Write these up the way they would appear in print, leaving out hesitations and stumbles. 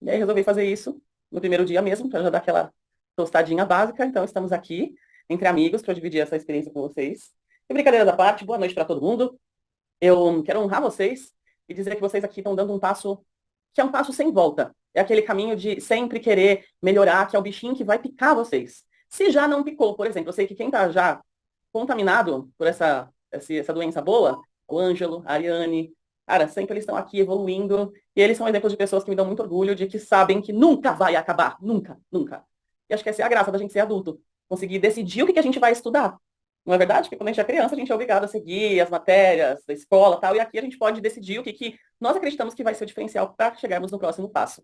E aí resolvi fazer isso no primeiro dia mesmo, para já dar aquela tostadinha básica. Então estamos aqui, entre amigos, para dividir essa experiência com vocês. E brincadeiras à parte, boa noite para todo mundo. Eu quero honrar vocês e dizer que vocês aqui estão dando um passo que é um passo sem volta. É aquele caminho de sempre querer melhorar, que é o bichinho que vai picar vocês. Se já não picou, por exemplo, eu sei que quem está já contaminado por essa doença boa, o Ângelo, a Ariane, cara, sempre eles estão aqui evoluindo, e eles são exemplos de pessoas que me dão muito orgulho, de que sabem que nunca vai acabar, nunca, nunca. E acho que essa é a graça da gente ser adulto, conseguir decidir o que a gente vai estudar. Não é verdade? Porque quando a gente é criança, a gente é obrigado a seguir as matérias da escola, tal, e aqui a gente pode decidir o que nós acreditamos que vai ser o diferencial para chegarmos no próximo passo.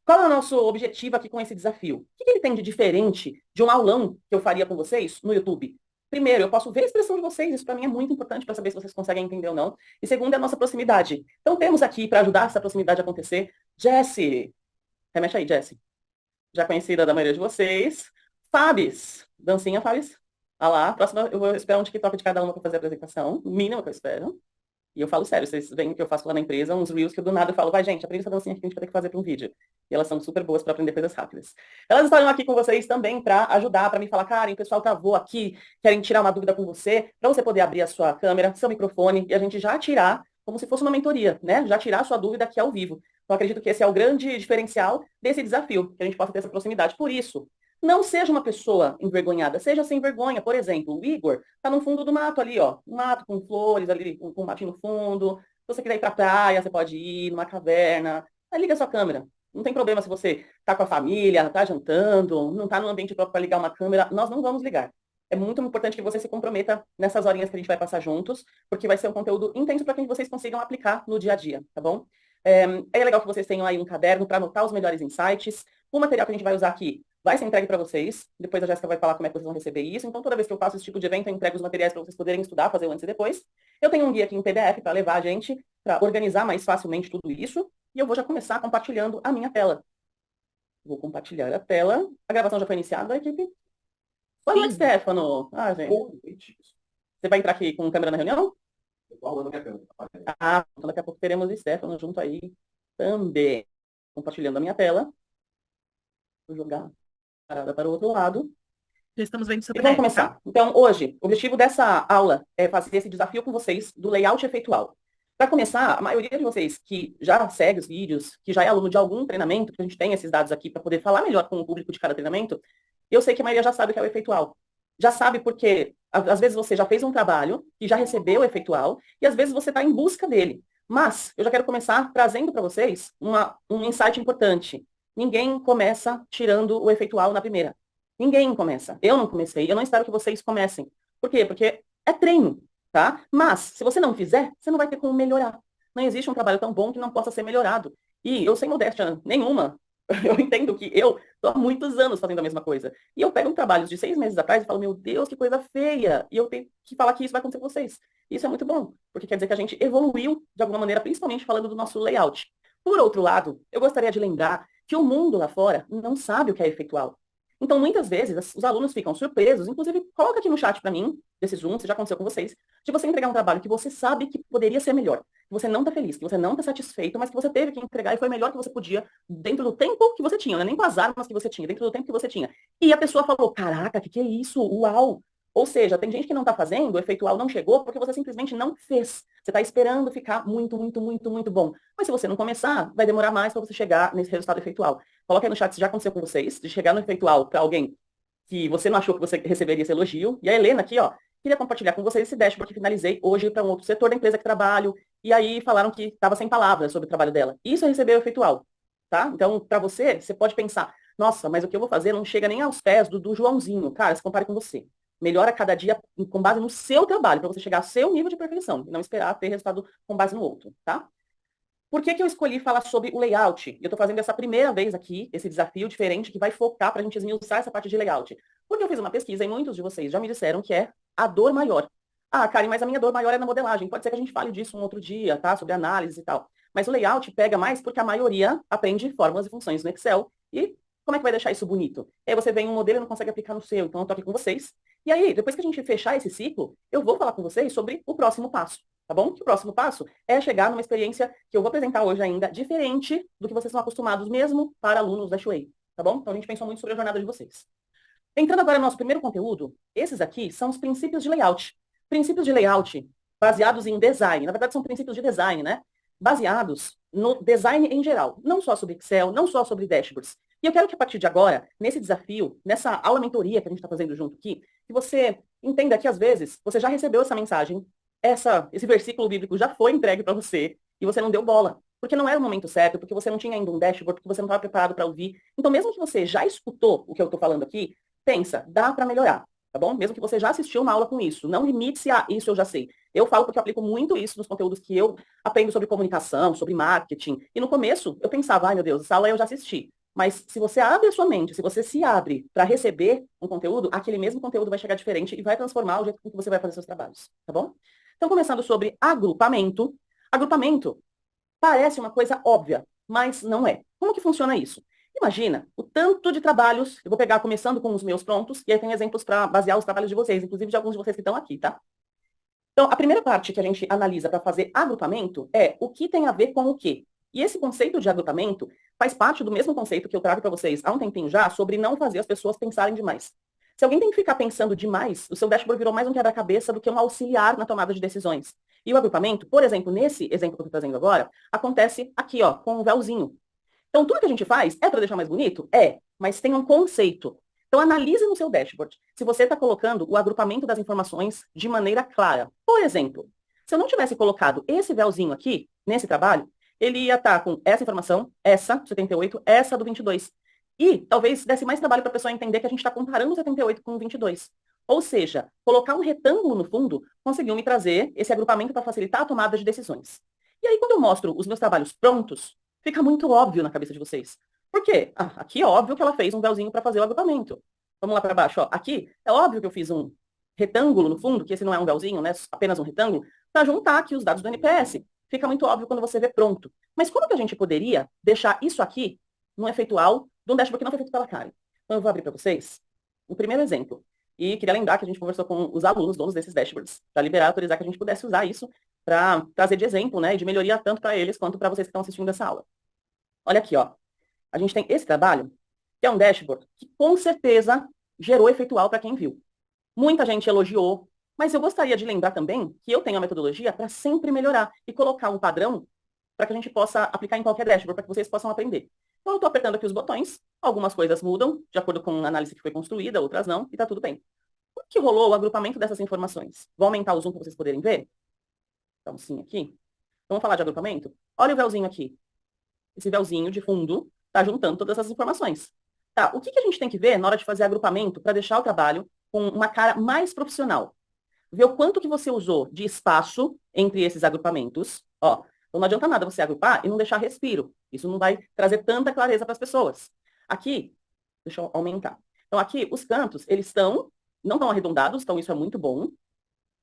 Qual é o nosso objetivo aqui com esse desafio? O que ele tem de diferente de um aulão que eu faria com vocês no YouTube? Primeiro, eu posso ver a expressão de vocês, isso para mim é muito importante para saber se vocês conseguem entender ou não. E segundo, é a nossa proximidade. Então temos aqui, para ajudar essa proximidade a acontecer, Jessie. Remexe aí, Jessie. Já conhecida da maioria de vocês. Fabs. Dancinha, Fabs. Ah lá, próxima eu vou esperar um TikTok de cada uma para fazer a apresentação. Mínimo que eu espero. E eu falo sério, vocês veem que eu faço lá na empresa, uns reels que eu do nada eu falo, vai gente, aprende essa dancinha aqui que a gente vai ter que fazer para um vídeo. E elas são super boas para aprender coisas rápidas. Elas estarão aqui com vocês também para ajudar, para me falar, Karen, o pessoal travou aqui, querem tirar uma dúvida com você, para você poder abrir a sua câmera, seu microfone, e a gente já tirar, como se fosse uma mentoria, né? Já tirar a sua dúvida aqui ao vivo. Então, acredito que esse é o grande diferencial desse desafio, que a gente possa ter essa proximidade. Por isso, não seja uma pessoa envergonhada, seja sem vergonha. Por exemplo, o Igor está no fundo do mato ali, ó. Um mato com flores ali, com um matinho no fundo. Se você quiser ir para a praia, você pode ir numa caverna. Aí liga a sua câmera. Não tem problema se você está com a família, está jantando, não está no ambiente próprio para ligar uma câmera. Nós não vamos ligar. É muito importante que você se comprometa nessas horinhas que a gente vai passar juntos, porque vai ser um conteúdo intenso para que vocês consigam aplicar no dia a dia, tá bom? É legal que vocês tenham aí um caderno para anotar os melhores insights. O material que a gente vai usar aqui vai ser entregue para vocês. Depois a Jéssica vai falar como é que vocês vão receber isso. Então, toda vez que eu faço esse tipo de evento, eu entrego os materiais para vocês poderem estudar, fazer o antes e depois. Eu tenho um guia aqui em PDF para levar a gente, para organizar mais facilmente tudo isso. E eu vou já começar compartilhando a minha tela. Vou compartilhar a tela. A gravação já foi iniciada, equipe? Boa noite, Sim, Stefano. Ah, gente. boa noite. Você vai entrar aqui com câmera na reunião? Eu tô rolando minha câmera. Ah, então daqui a pouco teremos o Stefano junto aí também. Compartilhando a minha tela. Vou jogar parada para o outro lado. Já estamos vendo seu E vamos PDF, tá? começar. Então, hoje, o objetivo dessa aula é fazer esse desafio com vocês do layout efeitual. Para começar, a maioria de vocês que já segue os vídeos, que já é aluno de algum treinamento, que a gente tem esses dados aqui para poder falar melhor com o público de cada treinamento, eu sei que a maioria já sabe o que é o efeitual. Já sabe porque, às vezes, você já fez um trabalho e já recebeu o efeitual, e às vezes você está em busca dele. Mas eu já quero começar trazendo para vocês um insight importante. Ninguém começa tirando o efeitual na primeira. Ninguém começa. Eu não comecei. Eu não espero que vocês comecem. Por quê? Porque é treino, tá? Mas, se você não fizer, você não vai ter como melhorar. Não existe um trabalho tão bom que não possa ser melhorado. E eu, sem modéstia nenhuma, eu entendo que eu estou há muitos anos fazendo a mesma coisa. E eu pego trabalhos de 6 meses atrás e falo, meu Deus, que coisa feia. E eu tenho que falar que isso vai acontecer com vocês. Isso é muito bom, porque quer dizer que a gente evoluiu de alguma maneira, principalmente falando do nosso layout. Por outro lado, eu gostaria de lembrar que o mundo lá fora não sabe o que é efeitual. Então, muitas vezes, os alunos ficam surpresos, inclusive, coloca aqui no chat para mim, desse Zoom, se já aconteceu com vocês, de você entregar um trabalho que você sabe que poderia ser melhor, que você não está feliz, que você não está satisfeito, mas que você teve que entregar e foi melhor que você podia dentro do tempo que você tinha, né? Nem com as armas que você tinha, dentro do tempo que você tinha. E a pessoa falou, caraca, que é isso? Uau! Ou seja, tem gente que não está fazendo, o efeitual não chegou porque você simplesmente não fez. Você está esperando ficar muito, muito, muito, muito bom. Mas se você não começar, vai demorar mais para você chegar nesse resultado efeitual. Coloca aí no chat se já aconteceu com vocês, de chegar no efeitual para alguém que você não achou que você receberia esse elogio. E a Helena aqui, ó, queria compartilhar com vocês esse dashboard que finalizei hoje para um outro setor da empresa que trabalho. E aí falaram que estava sem palavras sobre o trabalho dela. Isso é receber o efeitual, tá? Então, para você, você pode pensar, nossa, mas o que eu vou fazer não chega nem aos pés do Joãozinho. Cara, se compare com você. Melhora cada dia com base no seu trabalho, para você chegar ao seu nível de perfeição, e não esperar ter resultado com base no outro, tá? Por que eu escolhi falar sobre o layout? Eu estou fazendo essa primeira vez aqui, esse desafio diferente que vai focar para a gente esmiuçar essa parte de layout. Porque eu fiz uma pesquisa e muitos de vocês já me disseram que é a dor maior. Ah, Karen, mas a minha dor maior é na modelagem. Pode ser que a gente fale disso um outro dia, tá? Sobre análise e tal. Mas o layout pega mais porque a maioria aprende fórmulas e funções no Excel. E como é que vai deixar isso bonito? Aí você vem um modelo e não consegue aplicar no seu. Então eu tô aqui com vocês. E aí, depois que a gente fechar esse ciclo, eu vou falar com vocês sobre o próximo passo. tá bom? Que o próximo passo é chegar numa experiência que eu vou apresentar hoje ainda, diferente do que vocês estão acostumados mesmo para alunos da Shuei, tá bom? Então a gente pensou muito sobre a jornada de vocês. Entrando agora no nosso primeiro conteúdo, esses aqui são os princípios de layout. Princípios de layout baseados em design. Na verdade, são princípios de design, né? Baseados no design em geral. Não só sobre Excel, não só sobre dashboards. E eu quero que a partir de agora, nesse desafio, nessa aula mentoria que a gente está fazendo junto aqui, que você entenda que às vezes você já recebeu essa mensagem, esse versículo bíblico já foi entregue para você e você não deu bola. Porque não era o momento certo, porque você não tinha ainda um dashboard, porque você não estava preparado para ouvir. Então, mesmo que você já escutou o que eu estou falando aqui, pensa, dá para melhorar, tá bom? Mesmo que você já assistiu uma aula com isso, não limite-se a isso eu já sei. Eu falo porque eu aplico muito isso nos conteúdos que eu aprendo sobre comunicação, sobre marketing. E no começo eu pensava, ai meu Deus, essa aula eu já assisti. Mas se você abre a sua mente, se você se abre para receber um conteúdo, aquele mesmo conteúdo vai chegar diferente e vai transformar o jeito com que você vai fazer seus trabalhos, tá bom? Então, começando sobre agrupamento. Agrupamento parece uma coisa óbvia, mas não é. Como que funciona isso? Imagina o tanto de trabalhos, eu vou pegar começando com os meus prontos, e aí tem exemplos para basear os trabalhos de vocês, inclusive de alguns de vocês que estão aqui, tá? Então, a primeira parte que a gente analisa para fazer agrupamento é o que tem a ver com o quê. E esse conceito de agrupamento faz parte do mesmo conceito que eu trago para vocês há um tempinho já, sobre não fazer as pessoas pensarem demais. Se alguém tem que ficar pensando demais, o seu dashboard virou mais um quebra-cabeça do que um auxiliar na tomada de decisões. E o agrupamento, por exemplo, nesse exemplo que eu estou trazendo agora, acontece aqui, ó, com um véuzinho. Então, tudo que a gente faz é para deixar mais bonito? É, mas tem um conceito. Então, analise no seu dashboard se você está colocando o agrupamento das informações de maneira clara. Por exemplo, se eu não tivesse colocado esse véuzinho aqui, nesse trabalho, ele ia estar com essa informação, essa do 78, essa do 22. E talvez desse mais trabalho para a pessoa entender que a gente está comparando o 78 com o 22. Ou seja, colocar um retângulo no fundo conseguiu me trazer esse agrupamento para facilitar a tomada de decisões. E aí, quando eu mostro os meus trabalhos prontos, fica muito óbvio na cabeça de vocês. Por quê? Aqui é óbvio que ela fez um véuzinho para fazer o agrupamento. Vamos lá para baixo. Ó. Aqui é óbvio que eu fiz um retângulo no fundo, que esse não é um véuzinho, né? Apenas um retângulo, para juntar aqui os dados do NPS. Fica muito óbvio quando você vê pronto. Mas como que a gente poderia deixar isso aqui num efeitual de um dashboard que não foi feito pela Karen? Então eu vou abrir para vocês o primeiro exemplo. E queria lembrar que a gente conversou com os alunos, donos desses dashboards, para liberar, autorizar que a gente pudesse usar isso para trazer de exemplo, né, e de melhoria tanto para eles quanto para vocês que estão assistindo essa aula. Olha aqui, ó. A gente tem esse trabalho, que é um dashboard que com certeza gerou efeitual para quem viu. Muita gente elogiou, mas eu gostaria de lembrar também que eu tenho a metodologia para sempre melhorar e colocar um padrão para que a gente possa aplicar em qualquer dashboard, para que vocês possam aprender. Então, eu estou apertando aqui os botões, algumas coisas mudam, de acordo com a análise que foi construída, outras não, e está tudo bem. O que rolou o agrupamento dessas informações? Vou aumentar o zoom para vocês poderem ver? Então, sim, aqui. Vamos falar de agrupamento? Olha o véuzinho aqui. Esse véuzinho de fundo está juntando todas essas informações. Tá, o que a gente tem que ver na hora de fazer agrupamento para deixar o trabalho com uma cara mais profissional? Ver o quanto que você usou de espaço entre esses agrupamentos. Ó, então não adianta nada você agrupar e não deixar respiro. Isso não vai trazer tanta clareza para as pessoas. Aqui, deixa eu aumentar. Então aqui, os cantos, eles não estão arredondados, então isso é muito bom.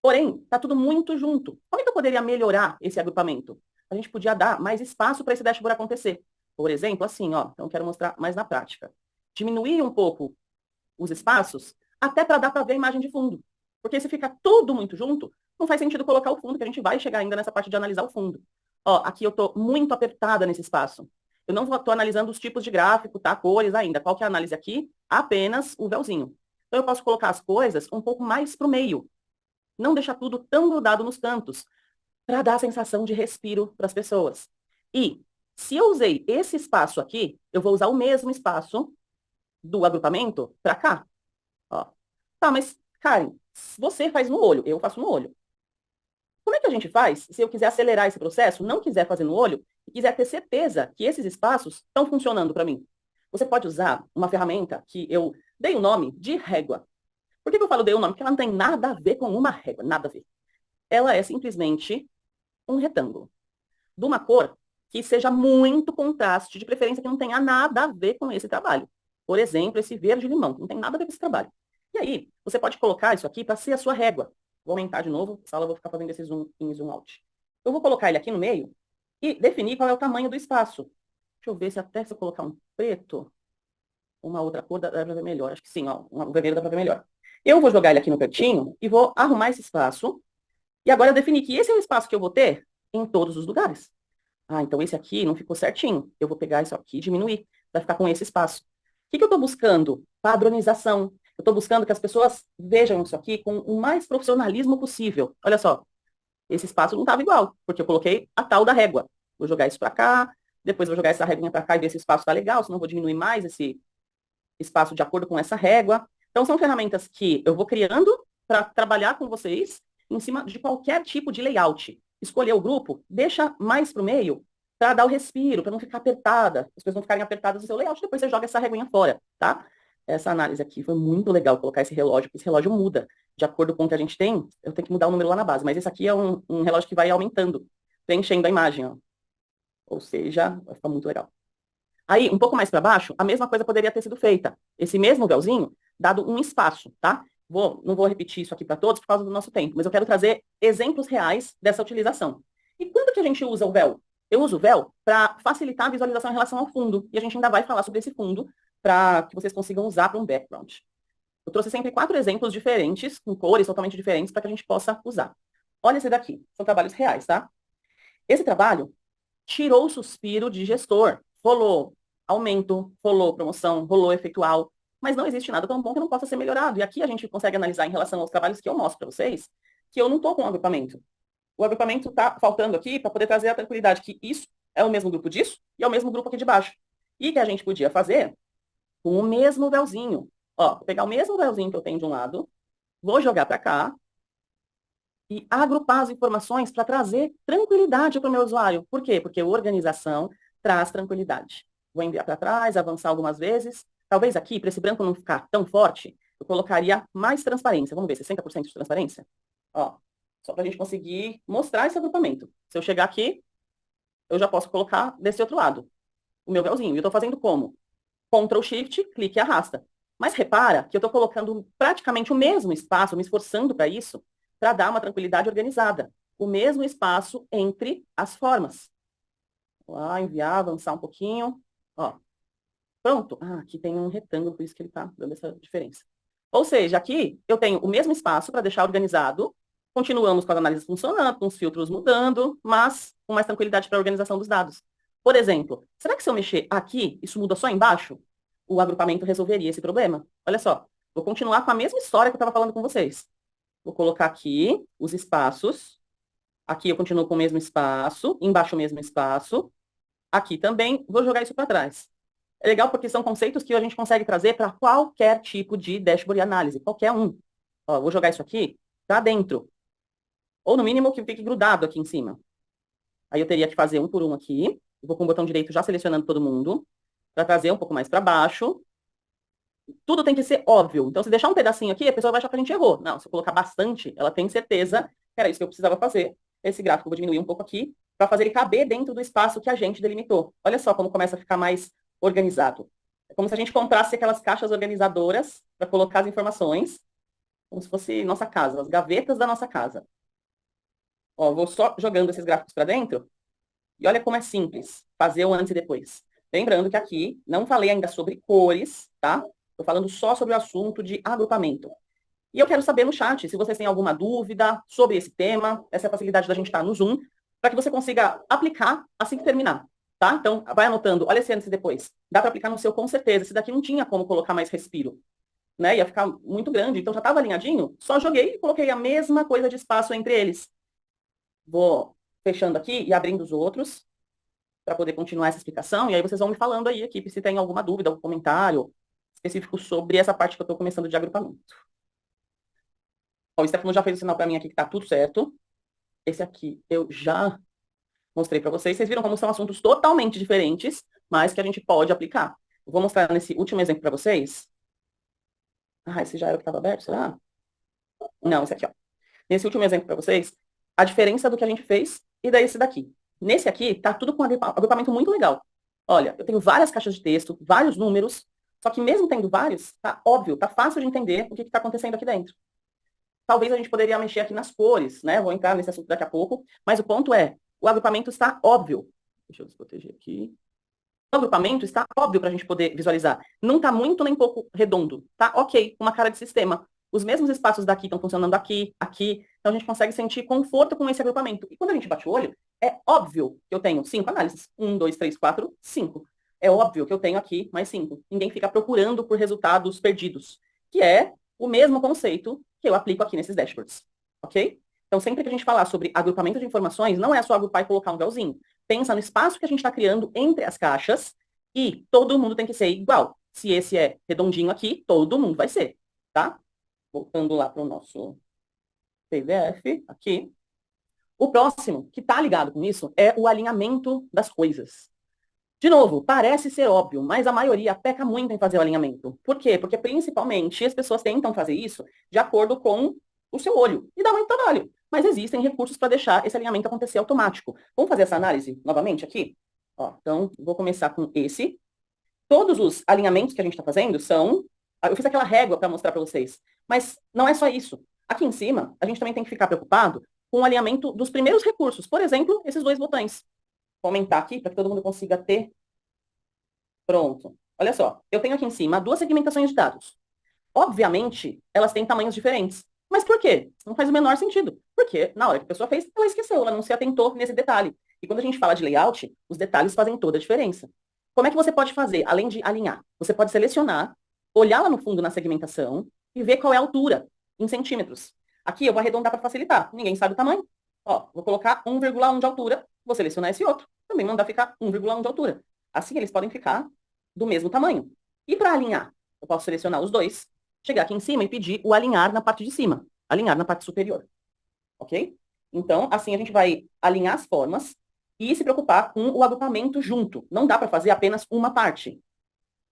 Porém, está tudo muito junto. Como é que eu poderia melhorar esse agrupamento? A gente podia dar mais espaço para esse dashboard acontecer. Por exemplo, assim, ó, então eu quero mostrar mais na prática. Diminuir um pouco os espaços, até para dar para ver a imagem de fundo. Porque se fica tudo muito junto, não faz sentido colocar o fundo, que a gente vai chegar ainda nessa parte de analisar o fundo. Ó, aqui eu estou muito apertada nesse espaço. Eu não estou analisando os tipos de gráfico, tá? Cores ainda. Qual que é a análise aqui? Apenas o véuzinho. Então eu posso colocar as coisas um pouco mais para o meio. Não deixar tudo tão grudado nos cantos, para dar a sensação de respiro para as pessoas. E, se eu usei esse espaço aqui, eu vou usar o mesmo espaço do agrupamento para cá. Ó. Tá, mas, Karen, você faz no olho, eu faço no olho. Como é que a gente faz se eu quiser acelerar esse processo, não quiser fazer no olho, e quiser ter certeza que esses espaços estão funcionando para mim? Você pode usar uma ferramenta que eu dei o nome de régua. Por que eu falo dei o nome? Porque ela não tem nada a ver com uma régua, nada a ver. Ela é simplesmente um retângulo de uma cor que seja muito contraste, de preferência que não tenha nada a ver com esse trabalho. Por exemplo, esse verde-limão, que não tem nada a ver com esse trabalho. E aí, você pode colocar isso aqui para ser a sua régua. Vou aumentar de novo, essa aula eu vou ficar fazendo esse zoom in, zoom out. Eu vou colocar ele aqui no meio e definir qual é o tamanho do espaço. Deixa eu ver se até se eu colocar um preto, uma outra cor, dá para ver melhor. Acho que sim, ó, um vermelho dá para ver melhor. Eu vou jogar ele aqui no cantinho e vou arrumar esse espaço E agora eu defini que esse é o espaço que eu vou ter em todos os lugares. Ah, então esse aqui não ficou certinho. Eu vou pegar isso aqui e diminuir. Vai ficar com esse espaço. O que que eu estou buscando? Padronização. Eu estou buscando que as pessoas vejam isso aqui com o mais profissionalismo possível. Olha só, esse espaço não estava igual, porque eu coloquei a tal da régua. Vou jogar isso para cá, depois vou jogar essa réguinha para cá e ver se o espaço está legal, senão eu vou diminuir mais esse espaço de acordo com essa régua. Então, são ferramentas que eu vou criando para trabalhar com vocês em cima de qualquer tipo de layout. Escolher o grupo, deixa mais para o meio, para dar o respiro, para não ficar apertada, as pessoas não ficarem apertadas no seu layout, depois você joga essa reguinha fora, tá? Essa análise aqui foi muito legal, colocar esse relógio, porque esse relógio muda de acordo com o que a gente tem, eu tenho que mudar o número lá na base, mas esse aqui é um relógio que vai aumentando, preenchendo a imagem, ó. Ou seja, vai ficar muito legal. Aí, um pouco mais para baixo, a mesma coisa poderia ter sido feita. Esse mesmo véuzinho, dado um espaço, tá? Não vou repetir isso aqui para todos por causa do nosso tempo, mas eu quero trazer exemplos reais dessa utilização. E quando que a gente usa o véu? Eu uso o véu para facilitar a visualização em relação ao fundo. E a gente ainda vai falar sobre esse fundo para que vocês consigam usar para um background. Eu trouxe sempre 4 exemplos diferentes, com cores totalmente diferentes, para que a gente possa usar. Olha esse daqui, são trabalhos reais, tá? Esse trabalho tirou o suspiro de gestor. Rolou aumento, rolou promoção, rolou efeitual, mas não existe nada tão bom que não possa ser melhorado. E aqui a gente consegue analisar em relação aos trabalhos que eu mostro para vocês, que eu não estou com o agrupamento. O agrupamento está faltando aqui para poder trazer a tranquilidade que isso é o mesmo grupo disso e é o mesmo grupo aqui de baixo. E que a gente podia fazer com o mesmo véuzinho. Ó, vou pegar o mesmo véuzinho que eu tenho de um lado, vou jogar para cá, e agrupar as informações para trazer tranquilidade para o meu usuário. Por quê? Porque organização traz tranquilidade. Vou enviar para trás, avançar algumas vezes. Talvez aqui, para esse branco não ficar tão forte, eu colocaria mais transparência. Vamos ver, 60% de transparência? Ó, só para a gente conseguir mostrar esse agrupamento. Se eu chegar aqui, eu já posso colocar desse outro lado, o meu véuzinho. E eu estou fazendo como? Ctrl Shift, clique e arrasta. Mas repara que eu estou colocando praticamente o mesmo espaço, me esforçando para isso, para dar uma tranquilidade organizada. O mesmo espaço entre as formas. Lá, enviar, avançar um pouquinho. Ó, pronto. Ah, aqui tem um retângulo, por isso que ele está dando essa diferença. Ou seja, aqui eu tenho o mesmo espaço para deixar organizado, continuamos com as análises funcionando, com os filtros mudando, mas com mais tranquilidade para a organização dos dados. Por exemplo, será que se eu mexer aqui, isso muda só embaixo? O agrupamento resolveria esse problema? Olha só, vou continuar com a mesma história que eu estava falando com vocês. Vou colocar aqui os espaços. Aqui eu continuo com o mesmo espaço, embaixo o mesmo espaço. Aqui também, vou jogar isso para trás. É legal porque são conceitos que a gente consegue trazer para qualquer tipo de dashboard e análise, qualquer um. Ó, vou jogar isso aqui para dentro. Ou no mínimo que fique grudado aqui em cima. Aí eu teria que fazer um por um aqui. Vou com o botão direito já selecionando todo mundo, para trazer um pouco mais para baixo. Tudo tem que ser óbvio. Então, se deixar um pedacinho aqui, a pessoa vai achar que a gente errou. Não, se eu colocar bastante, ela tem certeza que era isso que eu precisava fazer. Esse gráfico eu vou diminuir um pouco aqui, para fazer ele caber dentro do espaço que a gente delimitou. Olha só como começa a ficar mais organizado. É como se a gente comprasse aquelas caixas organizadoras para colocar as informações, como se fosse nossa casa, as gavetas da nossa casa. Ó, vou só jogando esses gráficos para dentro, e olha como é simples fazer o antes e depois. Lembrando que aqui não falei ainda sobre cores, tá? Estou falando só sobre o assunto de agrupamento. E eu quero saber no chat se vocês têm alguma dúvida sobre esse tema, essa é a facilidade da gente estar no Zoom, para que você consiga aplicar assim que terminar, tá? Então, vai anotando, olha esse antes e depois. Dá para aplicar no seu com certeza. Esse daqui não tinha como colocar mais respiro, né? Ia ficar muito grande, então já estava alinhadinho, só joguei e coloquei a mesma coisa de espaço entre eles. Vou fechando aqui e abrindo os outros para poder continuar essa explicação, e aí vocês vão me falando aí, equipe, se tem alguma dúvida, algum comentário específico sobre essa parte que eu estou começando de agrupamento. Ó, o Stefano já fez o sinal para mim aqui que está tudo certo. Esse aqui eu já mostrei para vocês. Vocês viram como são assuntos totalmente diferentes, mas que a gente pode aplicar. Eu vou mostrar nesse último exemplo para vocês. Ah, esse já era o que estava aberto, será? Não, esse aqui, ó. Nesse último exemplo para vocês, a diferença do que a gente fez e desse daqui. Nesse aqui, tá tudo com agrupamento muito legal. Olha, eu tenho várias caixas de texto, vários números, só que mesmo tendo vários, tá óbvio, tá fácil de entender o que está acontecendo aqui dentro. Talvez a gente poderia mexer aqui nas cores, né? Vou entrar nesse assunto daqui a pouco, mas o ponto é, o agrupamento está óbvio. Deixa eu desproteger aqui. O agrupamento está óbvio para a gente poder visualizar. Não está muito nem pouco redondo, tá ok, uma cara de sistema. Os mesmos espaços daqui estão funcionando aqui, aqui. Então, a gente consegue sentir conforto com esse agrupamento. E quando a gente bate o olho, é óbvio que eu tenho 5 análises. 1, 2, 3, 4, 5. É óbvio que eu tenho aqui mais 5. Ninguém fica procurando por resultados perdidos, que é o mesmo conceito que eu aplico aqui nesses dashboards. Ok? Então, sempre que a gente falar sobre agrupamento de informações, não é só agrupar e colocar um véuzinho. Pensa no espaço que a gente está criando entre as caixas e todo mundo tem que ser igual. Se esse é redondinho aqui, todo mundo vai ser, tá? Voltando lá para o nosso PDF, aqui. O próximo, que está ligado com isso, é o alinhamento das coisas. De novo, parece ser óbvio, mas a maioria peca muito em fazer o alinhamento. Por quê? Porque principalmente as pessoas tentam fazer isso de acordo com o seu olho. E dá muito trabalho. Mas existem recursos para deixar esse alinhamento acontecer automático. Vamos fazer essa análise novamente aqui? Ó, então, vou começar com esse. Todos os alinhamentos que a gente está fazendo são... Eu fiz aquela régua para mostrar para vocês. Mas não é só isso. Aqui em cima, a gente também tem que ficar preocupado com o alinhamento dos primeiros recursos. Por exemplo, esses dois botões. Vou aumentar aqui para que todo mundo consiga ter. Pronto. Olha só, eu tenho aqui em cima duas segmentações de dados. Obviamente, elas têm tamanhos diferentes. Mas por quê? Não faz o menor sentido. Porque na hora que a pessoa fez, ela esqueceu, ela não se atentou nesse detalhe. E quando a gente fala de layout, os detalhes fazem toda a diferença. Como é que você pode fazer, além de alinhar? Você pode selecionar, olhar lá no fundo na segmentação e ver qual é a altura em centímetros. Aqui eu vou arredondar para facilitar. Ninguém sabe o tamanho. Ó, vou colocar 1,1 de altura, vou selecionar esse outro. Também mandar ficar 1,1 de altura. Assim eles podem ficar do mesmo tamanho. E para alinhar, eu posso selecionar os dois, chegar aqui em cima e pedir o alinhar na parte de cima, alinhar na parte superior. Ok? Então, assim a gente vai alinhar as formas e se preocupar com o agrupamento junto. Não dá para fazer apenas uma parte.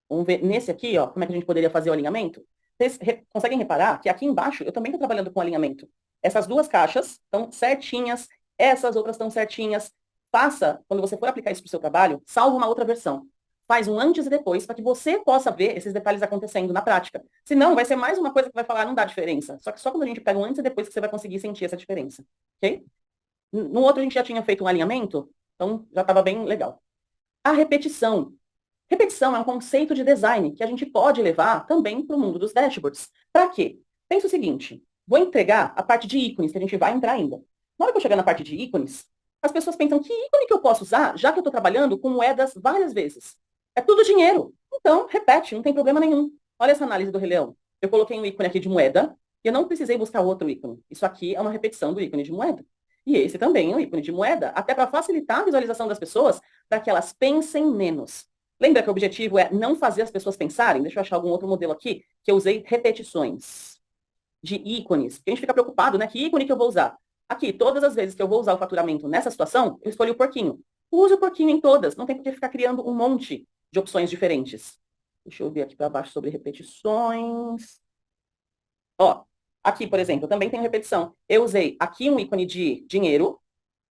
Vamos ver nesse aqui, ó, como é que a gente poderia fazer o alinhamento. Vocês conseguem reparar que aqui embaixo eu também estou trabalhando com alinhamento. Essas duas caixas estão certinhas, essas outras estão certinhas. Faça, quando você for aplicar isso para o seu trabalho, salva uma outra versão. Faz um antes e depois, para que você possa ver esses detalhes acontecendo na prática. Senão, vai ser mais uma coisa que vai falar, não dá diferença. Só que só quando a gente pega um antes e depois que você vai conseguir sentir essa diferença. Ok? No outro a gente já tinha feito um alinhamento, então já estava bem legal. A repetição. Repetição é um conceito de design que a gente pode levar também para o mundo dos dashboards. Para quê? Pensa o seguinte, vou entregar a parte de ícones, que a gente vai entrar ainda. Na hora que eu chegar na parte de ícones, as pessoas pensam, que ícone que eu posso usar, já que eu estou trabalhando com moedas várias vezes? É tudo dinheiro. Então, repete, não tem problema nenhum. Olha essa análise do Rei Leão. Eu coloquei um ícone aqui de moeda, e eu não precisei buscar outro ícone. Isso aqui é uma repetição do ícone de moeda. E esse também é um ícone de moeda, até para facilitar a visualização das pessoas, para que elas pensem menos. Lembra que o objetivo é não fazer as pessoas pensarem? Deixa eu achar algum outro modelo aqui, que eu usei repetições de ícones. Porque a gente fica preocupado, né? Que ícone que eu vou usar? Aqui, todas as vezes que eu vou usar o faturamento nessa situação, eu escolhi o porquinho. Use o porquinho em todas, não tem por que ficar criando um monte de opções diferentes. Deixa eu ver aqui para baixo sobre repetições. Ó, aqui, por exemplo, eu também tenho repetição. Eu usei aqui um ícone de dinheiro,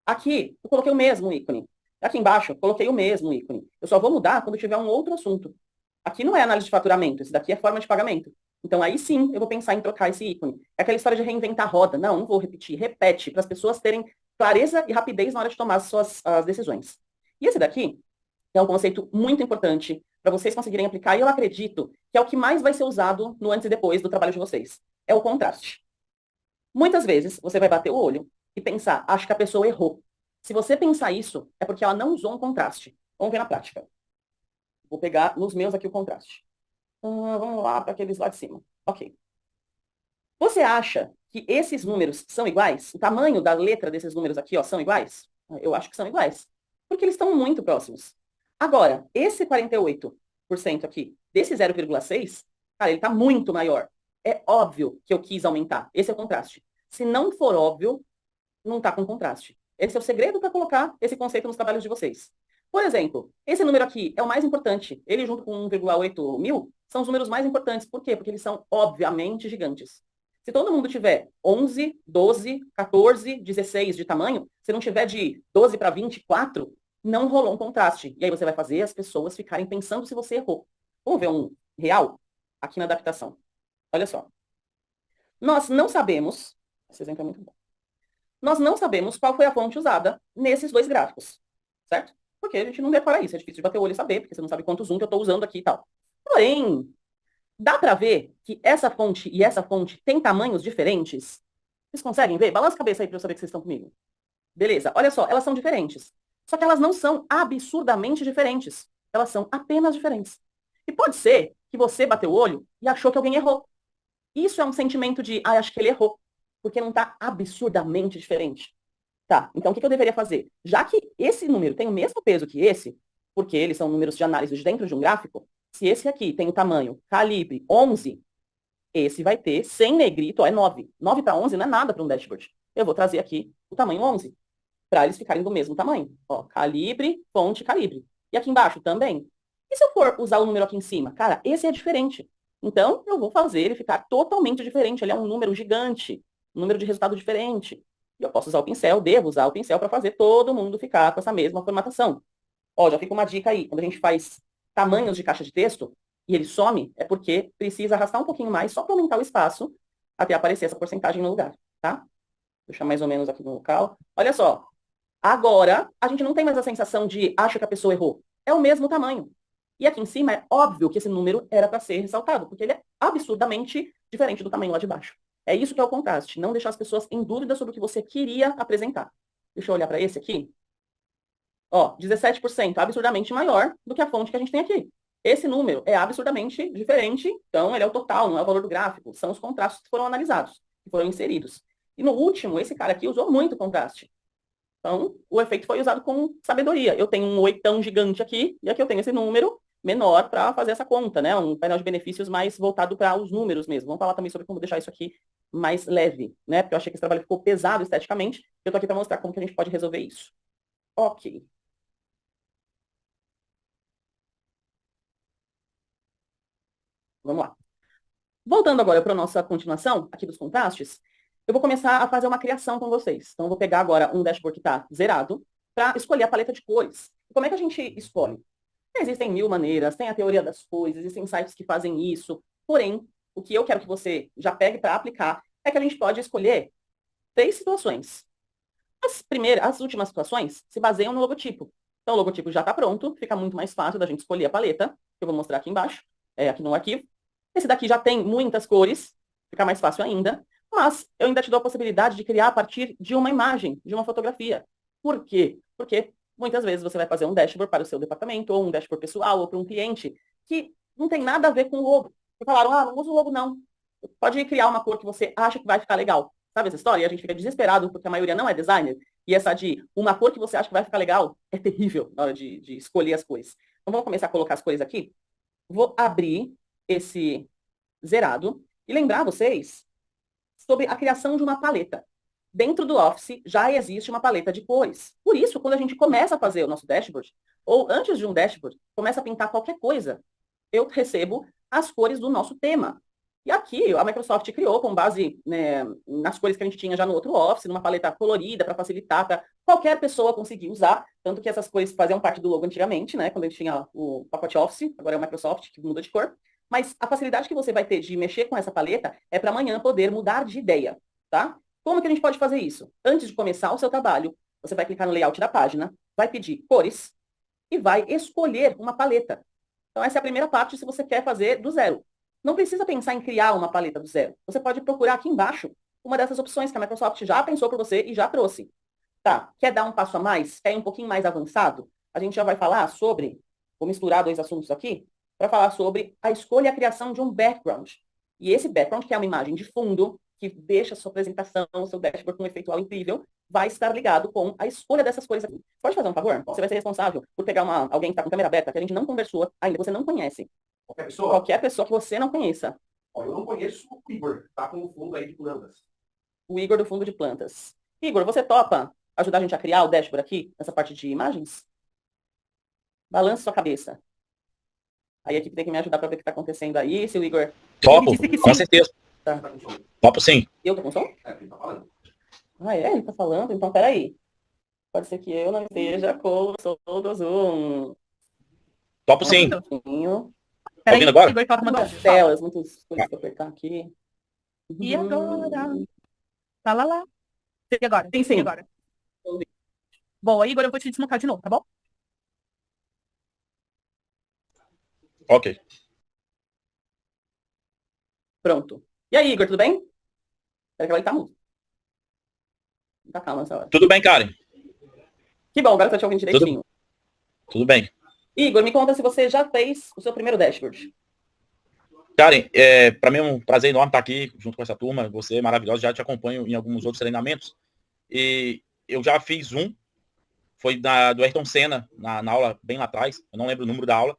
aqui eu coloquei o mesmo ícone. Aqui embaixo, eu coloquei o mesmo ícone. Eu só vou mudar quando tiver um outro assunto. Aqui não é análise de faturamento, esse daqui é forma de pagamento. Então, aí sim, eu vou pensar em trocar esse ícone. É aquela história de reinventar a roda. Não, não vou repetir. Repete, para as pessoas terem clareza e rapidez na hora de tomar as decisões. E esse daqui é um conceito muito importante para vocês conseguirem aplicar, e eu acredito que é o que mais vai ser usado no antes e depois do trabalho de vocês. É o contraste. Muitas vezes, você vai bater o olho e pensar, acho que a pessoa errou. Se você pensar isso, é porque ela não usou um contraste. Vamos ver na prática. Vou pegar nos meus aqui o contraste. Vamos lá para aqueles lá de cima. Ok. Você acha que esses números são iguais? O tamanho da letra desses números aqui, ó, são iguais? Eu acho que são iguais. Porque eles estão muito próximos. Agora, esse 48% aqui, desse 0,6, cara, ele está muito maior. É óbvio que eu quis aumentar. Esse é o contraste. Se não for óbvio, não está com contraste. Esse é o segredo para colocar esse conceito nos trabalhos de vocês. Por exemplo, esse número aqui é o mais importante. Ele junto com 1,8 mil são os números mais importantes. Por quê? Porque eles são, obviamente, gigantes. Se todo mundo tiver 11, 12, 14, 16 de tamanho, se não tiver de 12 para 24, não rolou um contraste. E aí você vai fazer as pessoas ficarem pensando se você errou. Vamos ver um real aqui na adaptação. Olha só. Nós não sabemos, esse exemplo é muito bom. Nós não sabemos qual foi a fonte usada nesses dois gráficos, certo? Porque a gente não decora isso, é difícil de bater o olho e saber, porque você não sabe quanto zoom que eu estou usando aqui e tal. Porém, Dá para ver que essa fonte e essa fonte têm tamanhos diferentes? Vocês conseguem ver? Balança a cabeça aí para eu saber que vocês estão comigo. Beleza, olha só, elas são diferentes. Só que elas não são absurdamente diferentes. Elas são apenas diferentes. E pode ser que você bateu o olho e achou que alguém errou. Isso é um sentimento de, acho que ele errou, porque não está absurdamente diferente. Tá, então o que eu deveria fazer? Já que esse número tem o mesmo peso que esse, porque eles são números de análise de dentro de um gráfico, se esse aqui tem o tamanho calibre 11, esse vai ter, sem negrito, é 9. 9 para 11 não é nada para um dashboard. Eu vou trazer aqui o tamanho 11, para eles ficarem do mesmo tamanho. Ó, calibre, fonte, calibre. E aqui embaixo também. E se eu for usar o número aqui em cima? Cara, esse é diferente. Então, eu vou fazer ele ficar totalmente diferente. Ele é um número gigante, um número de resultado diferente. E eu posso usar o pincel, devo usar o pincel para fazer todo mundo ficar com essa mesma formatação. Ó, já fica uma dica aí. Quando a gente faz tamanhos de caixa de texto e ele some, é porque precisa arrastar um pouquinho mais só para aumentar o espaço até aparecer essa porcentagem no lugar, tá? Deixa mais ou menos aqui no local. Olha só. Agora, a gente não tem mais a sensação de acha que a pessoa errou. É o mesmo tamanho. E aqui em cima é óbvio que esse número era para ser ressaltado, porque ele é absurdamente diferente do tamanho lá de baixo. É isso que é o contraste, não deixar as pessoas em dúvida sobre o que você queria apresentar. Deixa eu olhar para esse aqui. Ó, 17%, absurdamente maior do que a fonte que a gente tem aqui. Esse número é absurdamente diferente, então ele é o total, não é o valor do gráfico, são os contrastes que foram analisados, que foram inseridos. E no último, esse cara aqui usou muito contraste. Então, o efeito foi usado com sabedoria. Eu tenho um oitão gigante aqui, e aqui eu tenho esse número menor para fazer essa conta, né? Um painel de benefícios mais voltado para os números mesmo. Vamos falar também sobre como deixar isso aqui mais leve, né? Porque eu achei que esse trabalho ficou pesado esteticamente. Eu estou aqui para mostrar como que a gente pode resolver isso. Ok. Vamos lá. Voltando agora para a nossa continuação aqui dos contrastes, eu vou começar a fazer uma criação com vocês. Então, eu vou pegar agora um dashboard que está zerado para escolher a paleta de cores. E como é que a gente escolhe? Existem mil maneiras, tem a teoria das coisas, existem sites que fazem isso. Porém, o que eu quero que você já pegue para aplicar é que a gente pode escolher três situações. As últimas situações se baseiam no logotipo. Então, o logotipo já está pronto, fica muito mais fácil da gente escolher a paleta, que eu vou mostrar aqui embaixo, aqui no arquivo. Esse daqui já tem muitas cores, fica mais fácil ainda, mas eu ainda te dou a possibilidade de criar a partir de uma imagem, de uma fotografia. Por quê? Porque muitas vezes você vai fazer um dashboard para o seu departamento, ou um dashboard pessoal, ou para um cliente, que não tem nada a ver com o logo. E falaram, não usa o logo não. Pode criar uma cor que você acha que vai ficar legal. Sabe essa história? E a gente fica desesperado porque a maioria não é designer. E essa de uma cor que você acha que vai ficar legal é terrível na hora de escolher as cores. Então vamos começar a colocar as cores aqui. Vou abrir esse zerado e lembrar vocês sobre a criação de uma paleta. Dentro do Office já existe uma paleta de cores. Por isso, quando a gente começa a fazer o nosso dashboard, ou antes de um dashboard, começa a pintar qualquer coisa, eu recebo as cores do nosso tema. E aqui a Microsoft criou com base, né, nas cores que a gente tinha já no outro Office, numa paleta colorida para facilitar para qualquer pessoa conseguir usar, tanto que essas cores faziam parte do logo antigamente, né, quando a gente tinha o pacote Office, agora é o Microsoft que muda de cor. Mas a facilidade que você vai ter de mexer com essa paleta é para amanhã poder mudar de ideia, tá? Como que a gente pode fazer isso? Antes de começar o seu trabalho, você vai clicar no layout da página, vai pedir cores e vai escolher uma paleta. Então, essa é a primeira parte se você quer fazer do zero. Não precisa pensar em criar uma paleta do zero. Você pode procurar aqui embaixo uma dessas opções que a Microsoft já pensou para você e já trouxe. Tá, quer dar um passo a mais? Quer ir um pouquinho mais avançado? A gente já vai falar sobre, vou misturar dois assuntos aqui, para falar sobre a escolha e a criação de um background. E esse background, que é uma imagem de fundo, que deixa a sua apresentação, o seu dashboard com um efeito incrível, vai estar ligado com a escolha dessas cores aqui. Pode fazer um favor? Você vai ser responsável por pegar alguém que está com câmera aberta, que a gente não conversou ainda, você não conhece. Qualquer pessoa? Qualquer pessoa que você não conheça. Ó, eu não conheço o Igor, tá com o fundo aí de plantas. O Igor do Fundo de Plantas. Igor, você topa ajudar a gente a criar o dashboard aqui, nessa parte de imagens? Balance sua cabeça. Aí a equipe tem que me ajudar para ver o que está acontecendo aí. Se o Igor... Topo, Ele disse que com sim. certeza. Tá. Topo sim. Eu tô com som? É, ele tá falando. Ah, é? Ele tá falando? Então, peraí. Pode ser que eu não esteja com o som do Zoom. Topo sim. Um pouquinho. Tá ouvindo agora? Igor toca Muitas telas, muitas coisas para apertar aqui. E agora? Tá lá. E agora? Sim, sim. E agora? Boa, Igor, eu vou te desmontar de novo, tá bom? Ok. Pronto. E aí, Igor, tudo bem? Espera que ele tá mudo. Tá calma nessa hora. Tudo bem, Karen? Que bom, agora eu tô te ouvindo direitinho. Tudo bem. Igor, me conta se você já fez o seu primeiro dashboard. Karen, para mim é um prazer enorme estar aqui junto com essa turma. Você é maravilhosa, já te acompanho em alguns outros treinamentos. E eu já fiz foi do Ayrton Senna, na aula bem lá atrás. Eu não lembro o número da aula,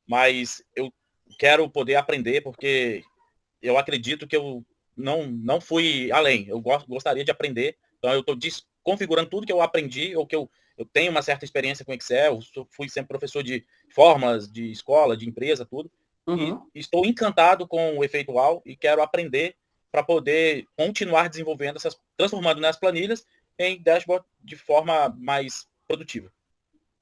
mas eu quero poder aprender porque eu acredito que eu não fui além. Eu gostaria de aprender. Então eu estou desconfigurando tudo que eu aprendi ou que eu tenho uma certa experiência com Excel. Fui sempre professor de fórmulas, de escola, de empresa, tudo. Uhum. E estou encantado com o efeito UAU e quero aprender para poder continuar desenvolvendo transformando nas planilhas em dashboard de forma mais produtiva.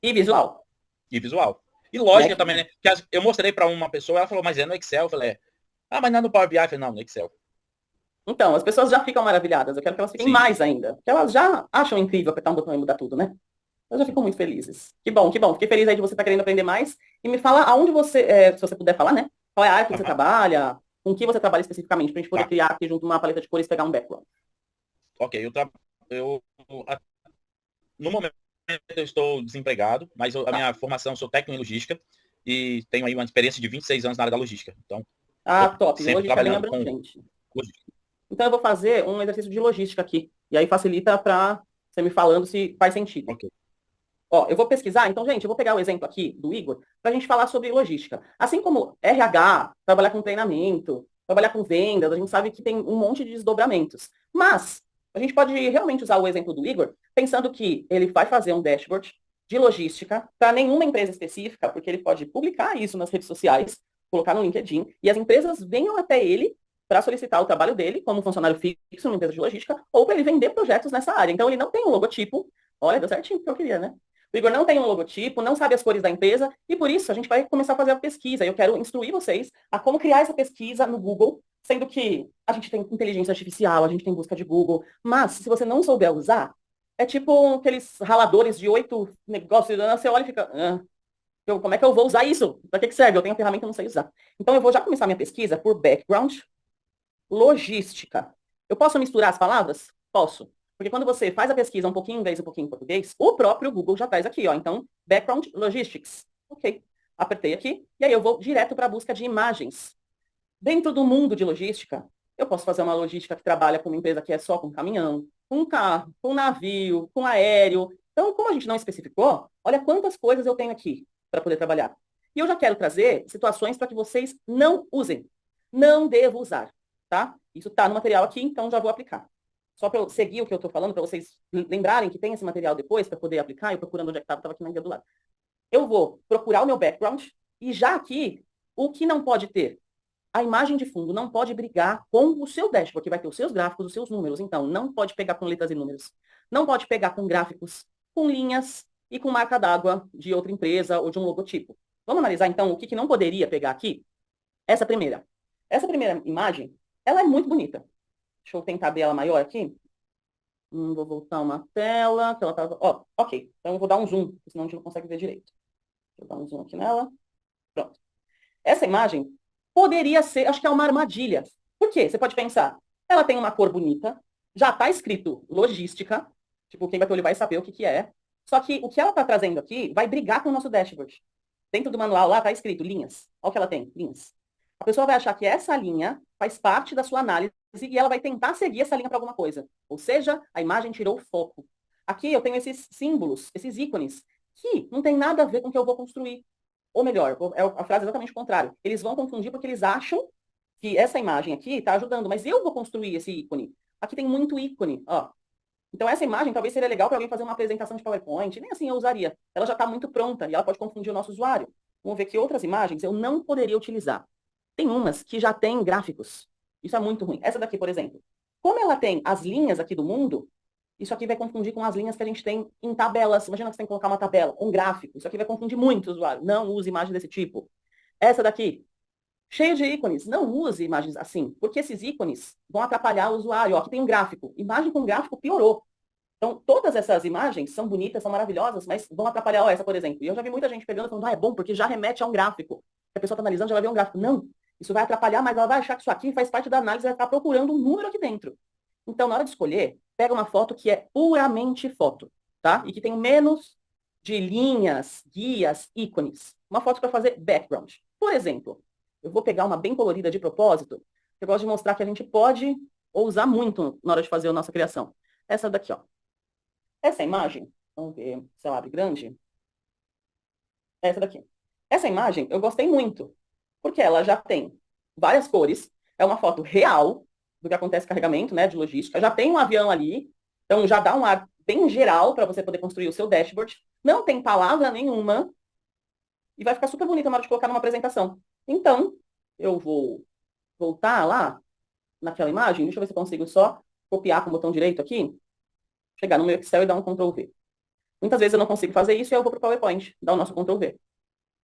E visual. E visual. E lógica também, né? Que eu mostrei para uma pessoa, ela falou, mas é no Excel. Eu falei, mas não é no Power BI? Eu falei, não, no Excel. Então, as pessoas já ficam maravilhadas. Eu quero que elas fiquem mais ainda. Porque elas já acham incrível apertar um botão e mudar tudo, né? Elas já ficam muito felizes. Que bom, que bom. Fiquei feliz aí de você estar querendo aprender mais. E me fala aonde você, se você puder falar, né? Qual é a área que você trabalha, com que você trabalha especificamente, pra gente poder criar aqui junto uma paleta de cores e pegar um background. Ok, no momento eu estou desempregado, mas a minha formação, sou técnico em logística e tenho aí uma experiência de 26 anos na área da logística. Então, top. sempre Logística bem trabalhando com abrangente. logística. Então eu vou fazer um exercício de logística aqui. E aí facilita para você me falando se faz sentido. Ok. Ó, eu vou pesquisar, então, gente, eu vou pegar o exemplo aqui do Igor para a gente falar sobre logística. Assim como RH, trabalhar com treinamento, trabalhar com vendas, a gente sabe que tem um monte de desdobramentos. Mas a gente pode realmente usar o exemplo do Igor, pensando que ele vai fazer um dashboard de logística para nenhuma empresa específica, porque ele pode publicar isso nas redes sociais, colocar no LinkedIn, e as empresas venham até ele para solicitar o trabalho dele como funcionário fixo numa empresa de logística, ou para ele vender projetos nessa área. Então, ele não tem um logotipo. Olha, deu certinho o que eu queria, né? O Igor não tem um logotipo, não sabe as cores da empresa, e por isso a gente vai começar a fazer a pesquisa. Eu quero instruir vocês a como criar essa pesquisa no Google, sendo que a gente tem inteligência artificial, a gente tem busca de Google, mas se você não souber usar, é tipo aqueles raladores de 8 negócios, você olha e fica, como é que eu vou usar isso? Para que serve? Eu tenho a ferramenta, eu não sei usar. Então eu vou já começar minha pesquisa por background, logística. Eu posso misturar as palavras? Posso. Porque quando você faz a pesquisa um pouquinho em inglês e um pouquinho em português, o próprio Google já traz aqui, ó. Então, background logistics. Ok. Apertei aqui, e aí eu vou direto para a busca de imagens. Dentro do mundo de logística, eu posso fazer uma logística que trabalha com uma empresa que é só com caminhão, com carro, com navio, com aéreo. Então, como a gente não especificou, olha quantas coisas eu tenho aqui para poder trabalhar. E eu já quero trazer situações para que vocês não usem. Não devo usar, tá? Isso está no material aqui, então já vou aplicar. Só para eu seguir o que eu estou falando, para vocês lembrarem que tem esse material depois para poder aplicar, eu procurando onde é que estava aqui na guia do lado. Eu vou procurar o meu background e já aqui, o que não pode ter? A imagem de fundo não pode brigar com o seu dashboard, porque vai ter os seus gráficos, os seus números. Então, não pode pegar com letras e números. Não pode pegar com gráficos, com linhas e com marca d'água de outra empresa ou de um logotipo. Vamos analisar, então, o que não poderia pegar aqui? Essa primeira. Essa primeira imagem, ela é muito bonita. Deixa eu tentar ver ela maior aqui. Vou voltar uma tela, que ela tava... Ó, ok. Então eu vou dar um zoom, senão a gente não consegue ver direito. Deixa eu dar um zoom aqui nela. Pronto. Essa imagem poderia ser, acho que é uma armadilha. Por quê? Você pode pensar, ela tem uma cor bonita, já está escrito logística, tipo, quem vai ter olho vai saber o que é. Só que o que ela está trazendo aqui vai brigar com o nosso dashboard. Dentro do manual lá está escrito linhas. Olha o que ela tem, linhas. A pessoa vai achar que essa linha faz parte da sua análise e ela vai tentar seguir essa linha para alguma coisa. Ou seja, a imagem tirou o foco. Aqui eu tenho esses símbolos, esses ícones, que não tem nada a ver com o que eu vou construir. Ou melhor, a frase é exatamente o contrário. Eles vão confundir porque eles acham que essa imagem aqui está ajudando, mas eu vou construir esse ícone. Aqui tem muito ícone, ó. Então essa imagem talvez seria legal para alguém fazer uma apresentação de PowerPoint, nem assim eu usaria. Ela já está muito pronta e ela pode confundir o nosso usuário. Vamos ver que outras imagens eu não poderia utilizar. Tem umas que já têm gráficos. Isso é muito ruim. Essa daqui, por exemplo. Como ela tem as linhas aqui do mundo, isso aqui vai confundir com as linhas que a gente tem em tabelas. Imagina que você tem que colocar uma tabela, um gráfico. Isso aqui vai confundir muito o usuário. Não use imagens desse tipo. Essa daqui, cheia de ícones. Não use imagens assim, porque esses ícones vão atrapalhar o usuário. Ó, aqui tem um gráfico. Imagem com gráfico piorou. Então, todas essas imagens são bonitas, são maravilhosas, mas vão atrapalhar essa, por exemplo. E eu já vi muita gente pegando e falando, é bom porque já remete a um gráfico. Se a pessoa está analisando, já vai ver um gráfico. Não. Isso vai atrapalhar, mas ela vai achar que isso aqui faz parte da análise e vai ficar procurando um número aqui dentro. Então, na hora de escolher, pega uma foto que é puramente foto, tá? E que tem menos de linhas, guias, ícones. Uma foto para fazer background. Por exemplo, eu vou pegar uma bem colorida de propósito, que eu gosto de mostrar que a gente pode usar muito na hora de fazer a nossa criação. Essa daqui, ó. Essa imagem, vamos ver se ela abre grande. Essa daqui. Essa imagem eu gostei muito, porque ela já tem várias cores, é uma foto real do que acontece no carregamento, né, de logística, já tem um avião ali, então já dá um ar bem geral para você poder construir o seu dashboard, não tem palavra nenhuma, e vai ficar super bonita na hora de colocar numa apresentação. Então, eu vou voltar lá naquela imagem, deixa eu ver se eu consigo só copiar com o botão direito aqui, chegar no meu Excel e dar um Ctrl V. Muitas vezes eu não consigo fazer isso e eu vou para o PowerPoint, dar o nosso Ctrl V.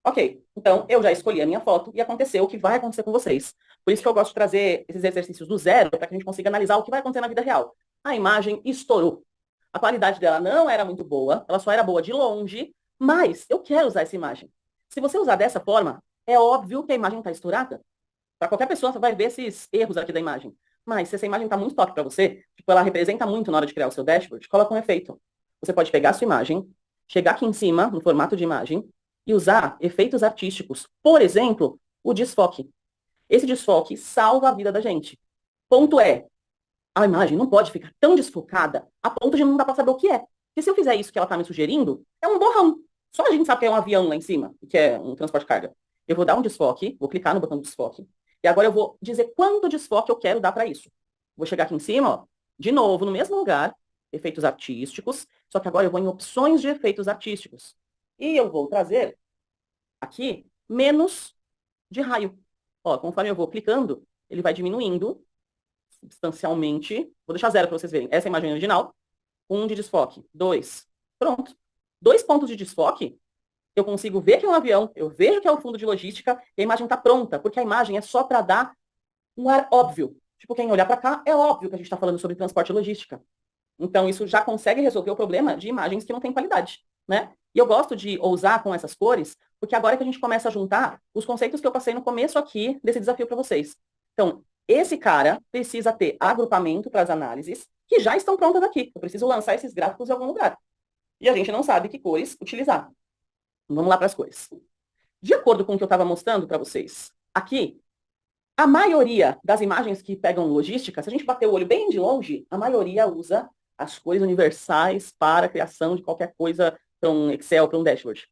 Ok, então eu já escolhi a minha foto e aconteceu o que vai acontecer com vocês. Por isso que eu gosto de trazer esses exercícios do zero, para que a gente consiga analisar o que vai acontecer na vida real. A imagem estourou. A qualidade dela não era muito boa, ela só era boa de longe, mas eu quero usar essa imagem. Se você usar dessa forma, é óbvio que a imagem está estourada. Para qualquer pessoa, você vai ver esses erros aqui da imagem. Mas se essa imagem está muito top para você, tipo, ela representa muito na hora de criar o seu dashboard, coloca um efeito. Você pode pegar a sua imagem, chegar aqui em cima, no formato de imagem, e usar efeitos artísticos. Por exemplo, o desfoque. Esse desfoque salva a vida da gente. Ponto é, a imagem não pode ficar tão desfocada a ponto de não dar para saber o que é. Porque se eu fizer isso que ela está me sugerindo, é um borrão. Só a gente sabe que é um avião lá em cima, que é um transporte de carga. Eu vou dar um desfoque, vou clicar no botão do desfoque, e agora eu vou dizer quanto desfoque eu quero dar para isso. Vou chegar aqui em cima, ó, de novo, no mesmo lugar, efeitos artísticos, só que agora eu vou em opções de efeitos artísticos. E eu vou trazer aqui menos de raio. Ó, conforme eu vou clicando, ele vai diminuindo substancialmente. Vou deixar 0 para vocês verem. Essa é a imagem original. 1 de desfoque. 2. Pronto. 2 pontos de desfoque. Eu consigo ver que é um avião, eu vejo que é o fundo de logística, e a imagem está pronta, porque a imagem é só para dar um ar óbvio. Tipo, quem olhar para cá, é óbvio que a gente está falando sobre transporte e logística. Então, isso já consegue resolver o problema de imagens que não têm qualidade, né? E eu gosto de ousar com essas cores, porque agora é que a gente começa a juntar os conceitos que eu passei no começo aqui desse desafio para vocês. Então, esse cara precisa ter agrupamento para as análises que já estão prontas aqui. Eu preciso lançar esses gráficos em algum lugar. E a gente não sabe que cores utilizar. Vamos lá para as cores. De acordo com o que eu estava mostrando para vocês aqui, a maioria das imagens que pegam logística, se a gente bater o olho bem de longe, a maioria usa as cores universais para a criação de qualquer coisa para um Excel, para um dashboard.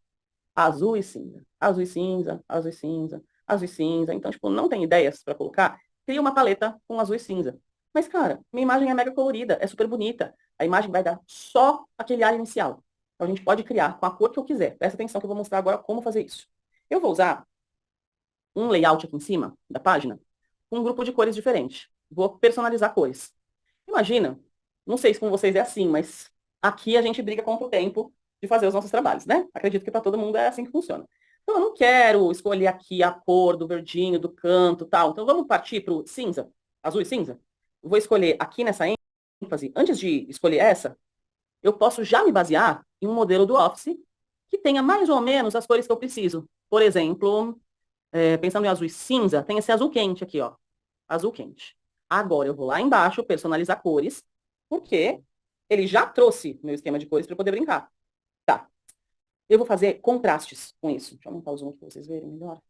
Azul e cinza, azul e cinza, azul e cinza, azul e cinza. Então, tipo, não tem ideias para colocar, cria uma paleta com azul e cinza. Mas, cara, minha imagem é mega colorida, é super bonita. A imagem vai dar só aquele ar inicial. Então, a gente pode criar com a cor que eu quiser. Presta atenção que eu vou mostrar agora como fazer isso. Eu vou usar um layout aqui em cima da página com um grupo de cores diferente. Vou personalizar cores. Imagina, não sei se com vocês é assim, mas aqui a gente briga contra o tempo de fazer os nossos trabalhos, né? Acredito que para todo mundo é assim que funciona. Então, eu não quero escolher aqui a cor do verdinho, do canto, tal. Então, vamos partir para o cinza, azul e cinza? Eu vou escolher aqui nessa ênfase, antes de escolher essa, eu posso já me basear em um modelo do Office que tenha mais ou menos as cores que eu preciso. Por exemplo, pensando em azul e cinza, tem esse azul quente aqui, ó. Azul quente. Agora eu vou lá embaixo, personalizar cores, porque ele já trouxe meu esquema de cores para eu poder brincar. Tá. Eu vou fazer contrastes com isso. Deixa eu aumentar o zoom aqui para vocês verem melhor.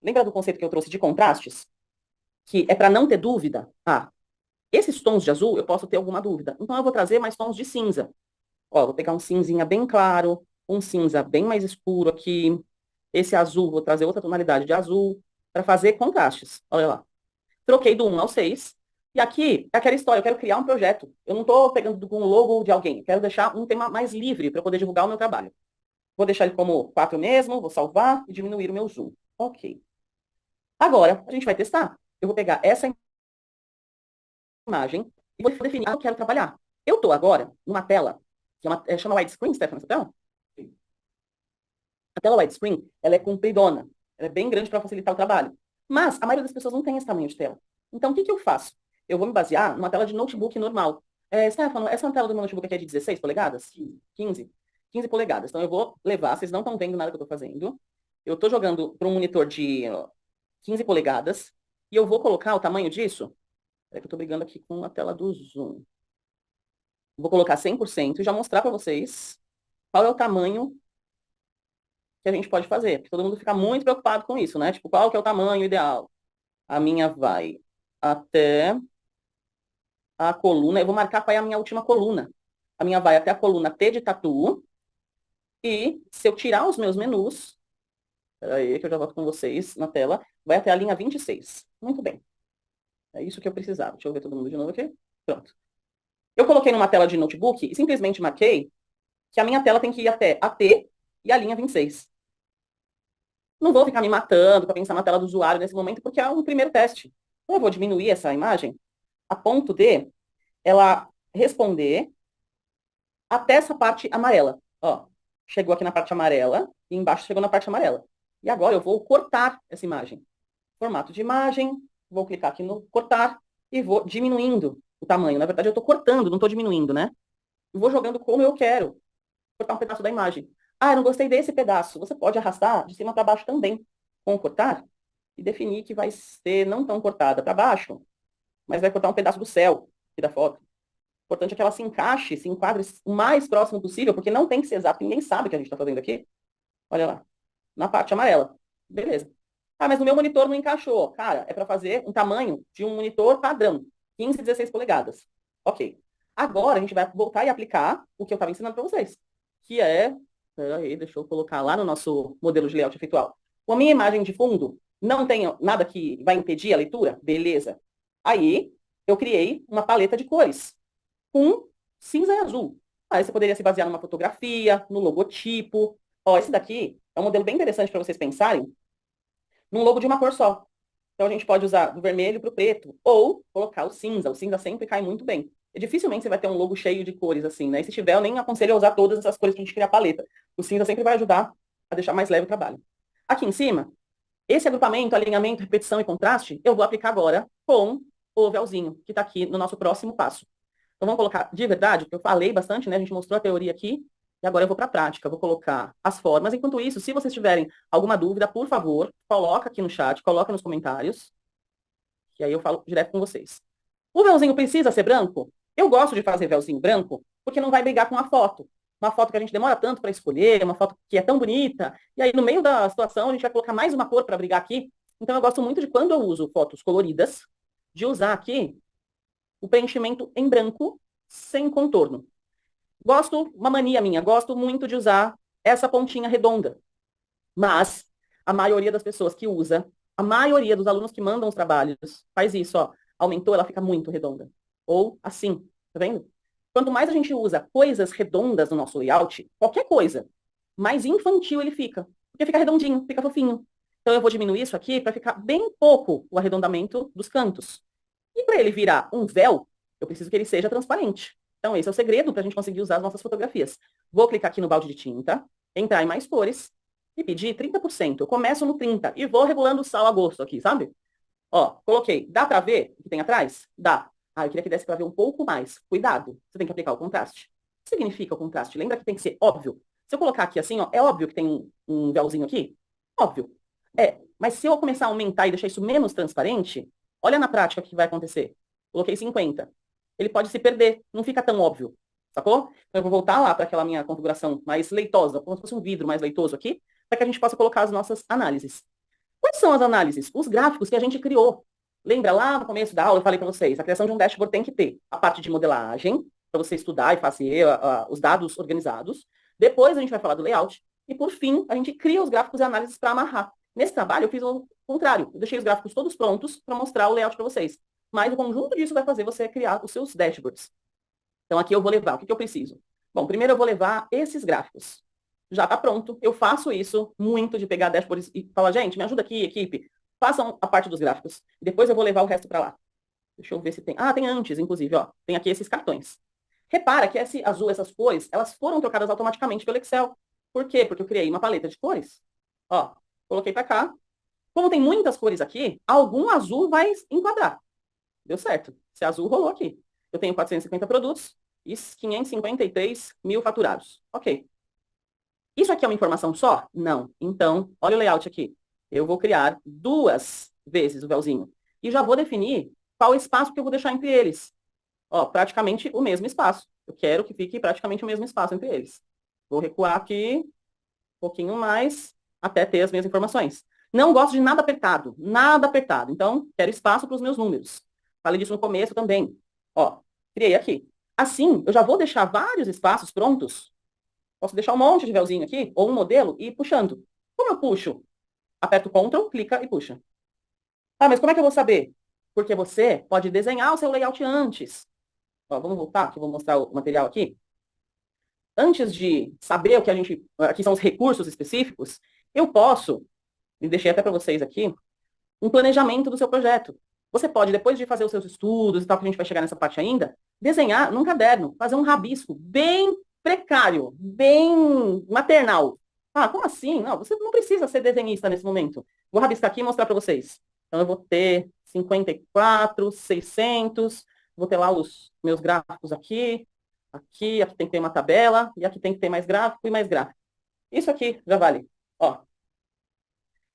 Lembra do conceito que eu trouxe de contrastes? Que é para não ter dúvida. Ah, esses tons de azul eu posso ter alguma dúvida. Então eu vou trazer mais tons de cinza. Ó, vou pegar um cinzinha bem claro, um cinza bem mais escuro aqui. Esse azul, vou trazer outra tonalidade de azul para fazer contrastes. Olha lá. Troquei do 1 ao 6. E aqui é aquela história, eu quero criar um projeto. Eu não estou pegando com um logo de alguém. Eu quero deixar um tema mais livre para eu poder divulgar o meu trabalho. Vou deixar ele como 4 mesmo, vou salvar e diminuir o meu zoom. Ok. Agora, a gente vai testar. Eu vou pegar essa imagem e vou definir o que eu quero trabalhar. Eu estou agora numa tela, que chama widescreen, Stefano, essa tela? A tela widescreen, ela é compridona. Ela é bem grande para facilitar o trabalho. Mas a maioria das pessoas não tem esse tamanho de tela. Então, o que eu faço? Eu vou me basear numa tela de notebook normal. Stefano, essa tela do meu notebook aqui é de 16 polegadas? 15. 15 polegadas. Então, eu vou levar, vocês não estão vendo nada que eu estou fazendo. Eu estou jogando para um monitor de 15 polegadas, e eu vou colocar o tamanho disso. Peraí que eu tô brigando aqui com a tela do Zoom. Vou colocar 100% e já mostrar para vocês qual é o tamanho que a gente pode fazer. Porque todo mundo fica muito preocupado com isso, né? Tipo, qual que é o tamanho ideal? A minha vai até a coluna. Eu vou marcar qual é a minha última coluna. A minha vai até a coluna T de tatu. E se eu tirar os meus menus, peraí que eu já volto com vocês na tela, vai até a linha 26. Muito bem. É isso que eu precisava. Deixa eu ver todo mundo de novo aqui. Pronto. Eu coloquei numa tela de notebook e simplesmente marquei que a minha tela tem que ir até a T e a linha 26. Não vou ficar me matando para pensar na tela do usuário nesse momento, porque é um primeiro teste. Então, eu vou diminuir essa imagem a ponto de ela responder até essa parte amarela. Ó, chegou aqui na parte amarela e embaixo chegou na parte amarela. E agora eu vou cortar essa imagem. Formato de imagem, vou clicar aqui no cortar e vou diminuindo o tamanho. Na verdade, eu estou cortando, não estou diminuindo, né? E vou jogando como eu quero. Cortar um pedaço da imagem. Ah, eu não gostei desse pedaço. Você pode arrastar de cima para baixo também com o cortar e definir que vai ser não tão cortada para baixo, mas vai cortar um pedaço do céu aqui da foto. O importante é que ela se encaixe, se enquadre o mais próximo possível, porque não tem que ser exato, ninguém sabe o que a gente está fazendo aqui. Olha lá, na parte amarela. Beleza. Ah, mas no meu monitor não encaixou. Cara, é para fazer um tamanho de um monitor padrão, 15, 16 polegadas. Ok. Agora a gente vai voltar e aplicar o que eu estava ensinando para vocês, que é... Peraí, deixa eu colocar lá no nosso modelo de layout efeitual. Com a minha imagem de fundo, não tem nada que vai impedir a leitura? Beleza. Aí, eu criei uma paleta de cores com cinza e azul. Aí você poderia se basear numa fotografia, no logotipo. Ó, esse daqui é um modelo bem interessante para vocês pensarem num logo de uma cor só. Então a gente pode usar do vermelho para o preto, ou colocar o cinza. O cinza sempre cai muito bem. E dificilmente você vai ter um logo cheio de cores assim, né? E se tiver, eu nem aconselho a usar todas essas cores para a gente criar a paleta. O cinza sempre vai ajudar a deixar mais leve o trabalho. Aqui em cima, esse agrupamento, alinhamento, repetição e contraste, eu vou aplicar agora com o véuzinho, que está aqui no nosso próximo passo. Então vamos colocar de verdade, porque eu falei bastante, né? A gente mostrou a teoria aqui, e agora eu vou para a prática. Eu vou colocar as formas. Enquanto isso, se vocês tiverem alguma dúvida, por favor, coloca aqui no chat, coloca nos comentários, que aí eu falo direto com vocês. O véuzinho precisa ser branco? Eu gosto de fazer véuzinho branco, porque não vai brigar com a foto. Uma foto que a gente demora tanto para escolher, uma foto que é tão bonita, e aí no meio da situação a gente vai colocar mais uma cor para brigar aqui. Então eu gosto muito de quando eu uso fotos coloridas, de usar aqui o preenchimento em branco, sem contorno. Gosto, uma mania minha, gosto muito de usar essa pontinha redonda. Mas a maioria das pessoas que usa, a maioria dos alunos que mandam os trabalhos, faz isso, ó. Aumentou, ela fica muito redonda. Ou assim, tá vendo? Quanto mais a gente usa coisas redondas no nosso layout, qualquer coisa, mais infantil ele fica. Porque fica redondinho, fica fofinho. Então eu vou diminuir isso aqui para ficar bem pouco o arredondamento dos cantos. E para ele virar um véu, eu preciso que ele seja transparente. Então, esse é o segredo para a gente conseguir usar as nossas fotografias. Vou clicar aqui no balde de tinta, entrar em mais cores e pedir 30%. Eu começo no 30% e vou regulando o sal a gosto aqui, sabe? Ó, coloquei. Dá para ver o que tem atrás? Dá. Ah, eu queria que desse para ver um pouco mais. Cuidado, você tem que aplicar o contraste. O que significa o contraste? Lembra que tem que ser óbvio. Se eu colocar aqui assim, ó, é óbvio que tem um véuzinho aqui? Óbvio. É, mas se eu começar a aumentar e deixar isso menos transparente, olha na prática o que vai acontecer. Coloquei 50. Ele pode se perder, não fica tão óbvio, sacou? Então eu vou voltar lá para aquela minha configuração mais leitosa, como se fosse um vidro mais leitoso aqui, para que a gente possa colocar as nossas análises. Quais são as análises? Os gráficos que a gente criou. Lembra lá no começo da aula eu falei para vocês, a criação de um dashboard tem que ter a parte de modelagem, para você estudar e fazer os dados organizados. Depois a gente vai falar do layout. E por fim, a gente cria os gráficos e análises para amarrar. Nesse trabalho eu fiz o contrário. Eu deixei os gráficos todos prontos para mostrar o layout para vocês. Mas o conjunto disso vai fazer você criar os seus dashboards. Então aqui eu vou levar, o que eu preciso? Bom, primeiro eu vou levar esses gráficos. Já está pronto, eu faço isso muito de pegar dashboards e falar, gente, me ajuda aqui, equipe, façam a parte dos gráficos. Depois eu vou levar o resto para lá. Deixa eu ver se tem. Ah, tem antes, inclusive, ó. Tem aqui esses cartões. Repara que esse azul, essas cores, elas foram trocadas automaticamente pelo Excel. Por quê? Porque eu criei uma paleta de cores. Ó, coloquei para cá. Como tem muitas cores aqui, algum azul vai enquadrar. Deu certo. Esse azul rolou aqui. Eu tenho 450 produtos e 553 mil faturados. Ok. Isso aqui é uma informação só? Não. Então, olha o layout aqui. Eu vou criar duas vezes o véuzinho. E já vou definir qual espaço que eu vou deixar entre eles. Ó, praticamente o mesmo espaço. Eu quero que fique praticamente o mesmo espaço entre eles. Vou recuar aqui um pouquinho mais até ter as minhas informações. Não gosto de nada apertado, nada apertado. Então, quero espaço para os meus números. Falei disso no começo também. Ó, criei aqui. Assim, eu já vou deixar vários espaços prontos. Posso deixar um monte de véuzinho aqui, ou um modelo, e ir puxando. Como eu puxo? Aperto Ctrl, clica e puxa. Ah, mas como é que eu vou saber? Porque você pode desenhar o seu layout antes. Ó, vamos voltar, que eu vou mostrar o material aqui. Antes de saber o que a gente... Aqui são os recursos específicos, eu posso, e deixei até para vocês aqui, um planejamento do seu projeto. Você pode, depois de fazer os seus estudos e tal, que a gente vai chegar nessa parte ainda, desenhar num caderno, fazer um rabisco bem precário, bem maternal. Ah, como assim? Não, você não precisa ser desenhista nesse momento. Vou rabiscar aqui e mostrar para vocês. Então, eu vou ter 54, 600, vou ter lá os meus gráficos aqui, aqui tem que ter uma tabela, e aqui tem que ter mais gráfico e mais gráfico. Isso aqui já vale. Ó,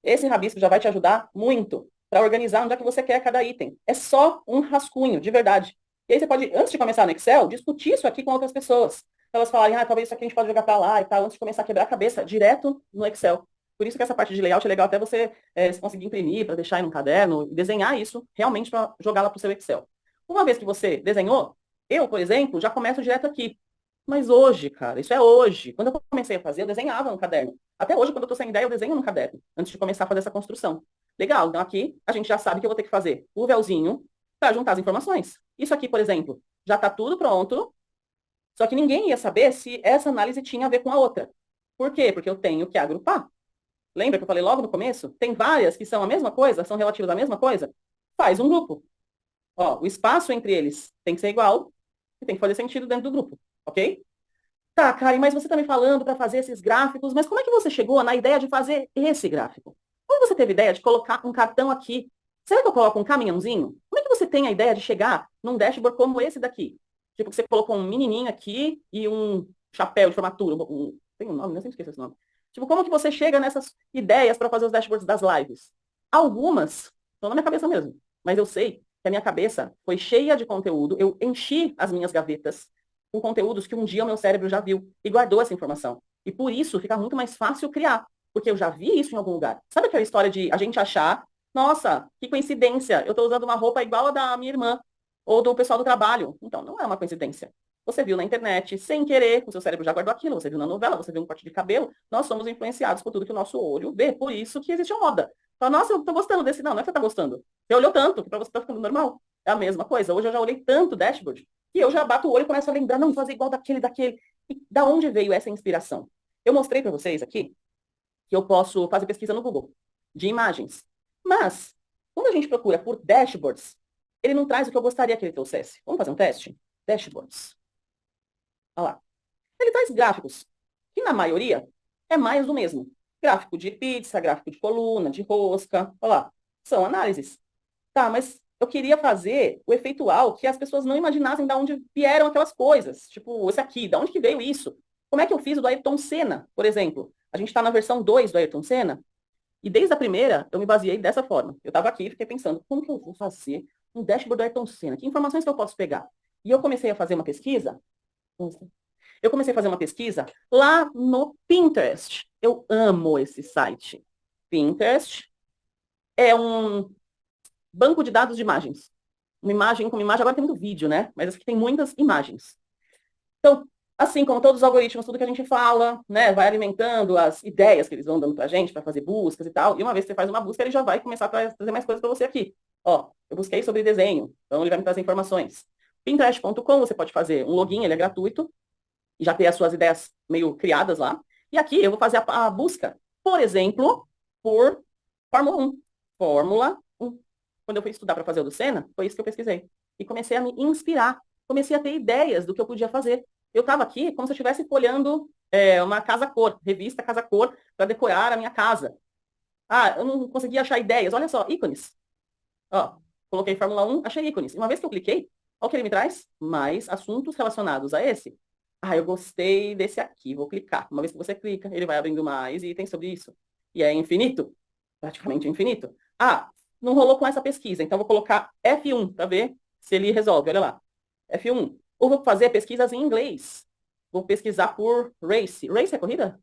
esse rabisco já vai te ajudar muito para organizar onde é que você quer cada item. É só um rascunho, de verdade. E aí você pode, antes de começar no Excel, discutir isso aqui com outras pessoas. Elas falarem, talvez isso aqui a gente pode jogar para lá e tal, antes de começar a quebrar a cabeça, direto no Excel. Por isso que essa parte de layout é legal até você se conseguir imprimir, para deixar em um caderno, e desenhar isso realmente para jogar lá para o seu Excel. Uma vez que você desenhou, eu, por exemplo, já começo direto aqui. Mas hoje, cara, isso é hoje. Quando eu comecei a fazer, eu desenhava no caderno. Até hoje, quando eu tô sem ideia, eu desenho no caderno, antes de começar a fazer essa construção. Legal, então aqui a gente já sabe que eu vou ter que fazer o véuzinho para juntar as informações. Isso aqui, por exemplo, já está tudo pronto, só que ninguém ia saber se essa análise tinha a ver com a outra. Por quê? Porque eu tenho que agrupar. Lembra que eu falei logo no começo? Tem várias que são a mesma coisa, são relativas à mesma coisa? Faz um grupo. Ó, o espaço entre eles tem que ser igual e tem que fazer sentido dentro do grupo, ok? Tá, Karen, mas você está me falando para fazer esses gráficos, mas como é que você chegou na ideia de fazer esse gráfico? Como você teve ideia de colocar um cartão aqui? Será que eu coloco um caminhãozinho? Como é que você tem a ideia de chegar num dashboard como esse daqui? Tipo, que você colocou um menininho aqui e um chapéu de formatura. Tem um nome, não sei esqueci esse nome. Tipo, como que você chega nessas ideias para fazer os dashboards das lives? Algumas estão na minha cabeça mesmo, mas eu sei que a minha cabeça foi cheia de conteúdo, eu enchi as minhas gavetas com conteúdos que um dia o meu cérebro já viu e guardou essa informação. E por isso fica muito mais fácil criar, porque eu já vi isso em algum lugar. Sabe aquela história de a gente achar, nossa, que coincidência, eu estou usando uma roupa igual a da minha irmã ou do pessoal do trabalho. Então, não é uma coincidência. Você viu na internet, sem querer, o seu cérebro já guardou aquilo, você viu na novela, você viu um corte de cabelo, nós somos influenciados por tudo que o nosso olho vê, por isso que existe a moda. Fala, nossa, eu tô gostando desse. Não, não é que você tá gostando. Você olhou tanto, que pra você tá ficando normal. É a mesma coisa. Hoje eu já olhei tanto dashboard e eu já bato o olho e começo a lembrar, não, fazer igual daquele, daquele. E da onde veio essa inspiração? Eu mostrei para vocês aqui que eu posso fazer pesquisa no Google de imagens. Mas, quando a gente procura por dashboards, ele não traz o que eu gostaria que ele trouxesse. Vamos fazer um teste? Dashboards. Olha lá. Ele traz gráficos, que na maioria é mais do mesmo. Gráfico de pizza, gráfico de coluna, de rosca. Olha lá. São análises. Tá, mas eu queria fazer o efeitual que as pessoas não imaginassem de onde vieram aquelas coisas. Tipo, esse aqui, de onde que veio isso? Como é que eu fiz o do Ayrton Senna, por exemplo? A gente está na versão 2 do Ayrton Senna, e desde a primeira eu me baseei dessa forma. Eu estava aqui e fiquei pensando, como que eu vou fazer um dashboard do Ayrton Senna? Que informações que eu posso pegar? E eu comecei a fazer uma pesquisa. Eu comecei a fazer uma pesquisa lá no Pinterest. Eu amo esse site. Pinterest é um banco de dados de imagens. Uma imagem com uma imagem, agora tem muito vídeo, né? Mas aqui tem muitas imagens. Então, assim como todos os algoritmos, tudo que a gente fala, né, vai alimentando as ideias que eles vão dando pra gente para fazer buscas e tal. E uma vez que você faz uma busca, ele já vai começar a trazer mais coisas para você aqui. Ó, eu busquei sobre desenho, então ele vai me trazer informações. Pinterest.com, você pode fazer um login, ele é gratuito, e já ter as suas ideias meio criadas lá. E aqui eu vou fazer a busca, por exemplo, por Fórmula 1. Fórmula 1. Quando eu fui estudar para fazer o do Senna, foi isso que eu pesquisei. E comecei a me inspirar. Comecei a ter ideias do que eu podia fazer. Eu estava aqui como se eu estivesse folheando uma casa-cor, revista casa-cor, para decorar a minha casa. Ah, eu não conseguia achar ideias. Olha só, ícones. Ó, coloquei Fórmula 1, achei ícones. E uma vez que eu cliquei, olha o que ele me traz. Mais assuntos relacionados a esse. Ah, eu gostei desse aqui, vou clicar. Uma vez que você clica, ele vai abrindo mais itens sobre isso. E é infinito. Praticamente infinito. Ah, não rolou com essa pesquisa. Então, vou colocar F1 para ver se ele resolve. Olha lá. F1. Ou vou fazer pesquisas em inglês. Vou pesquisar por race. Race é corrida?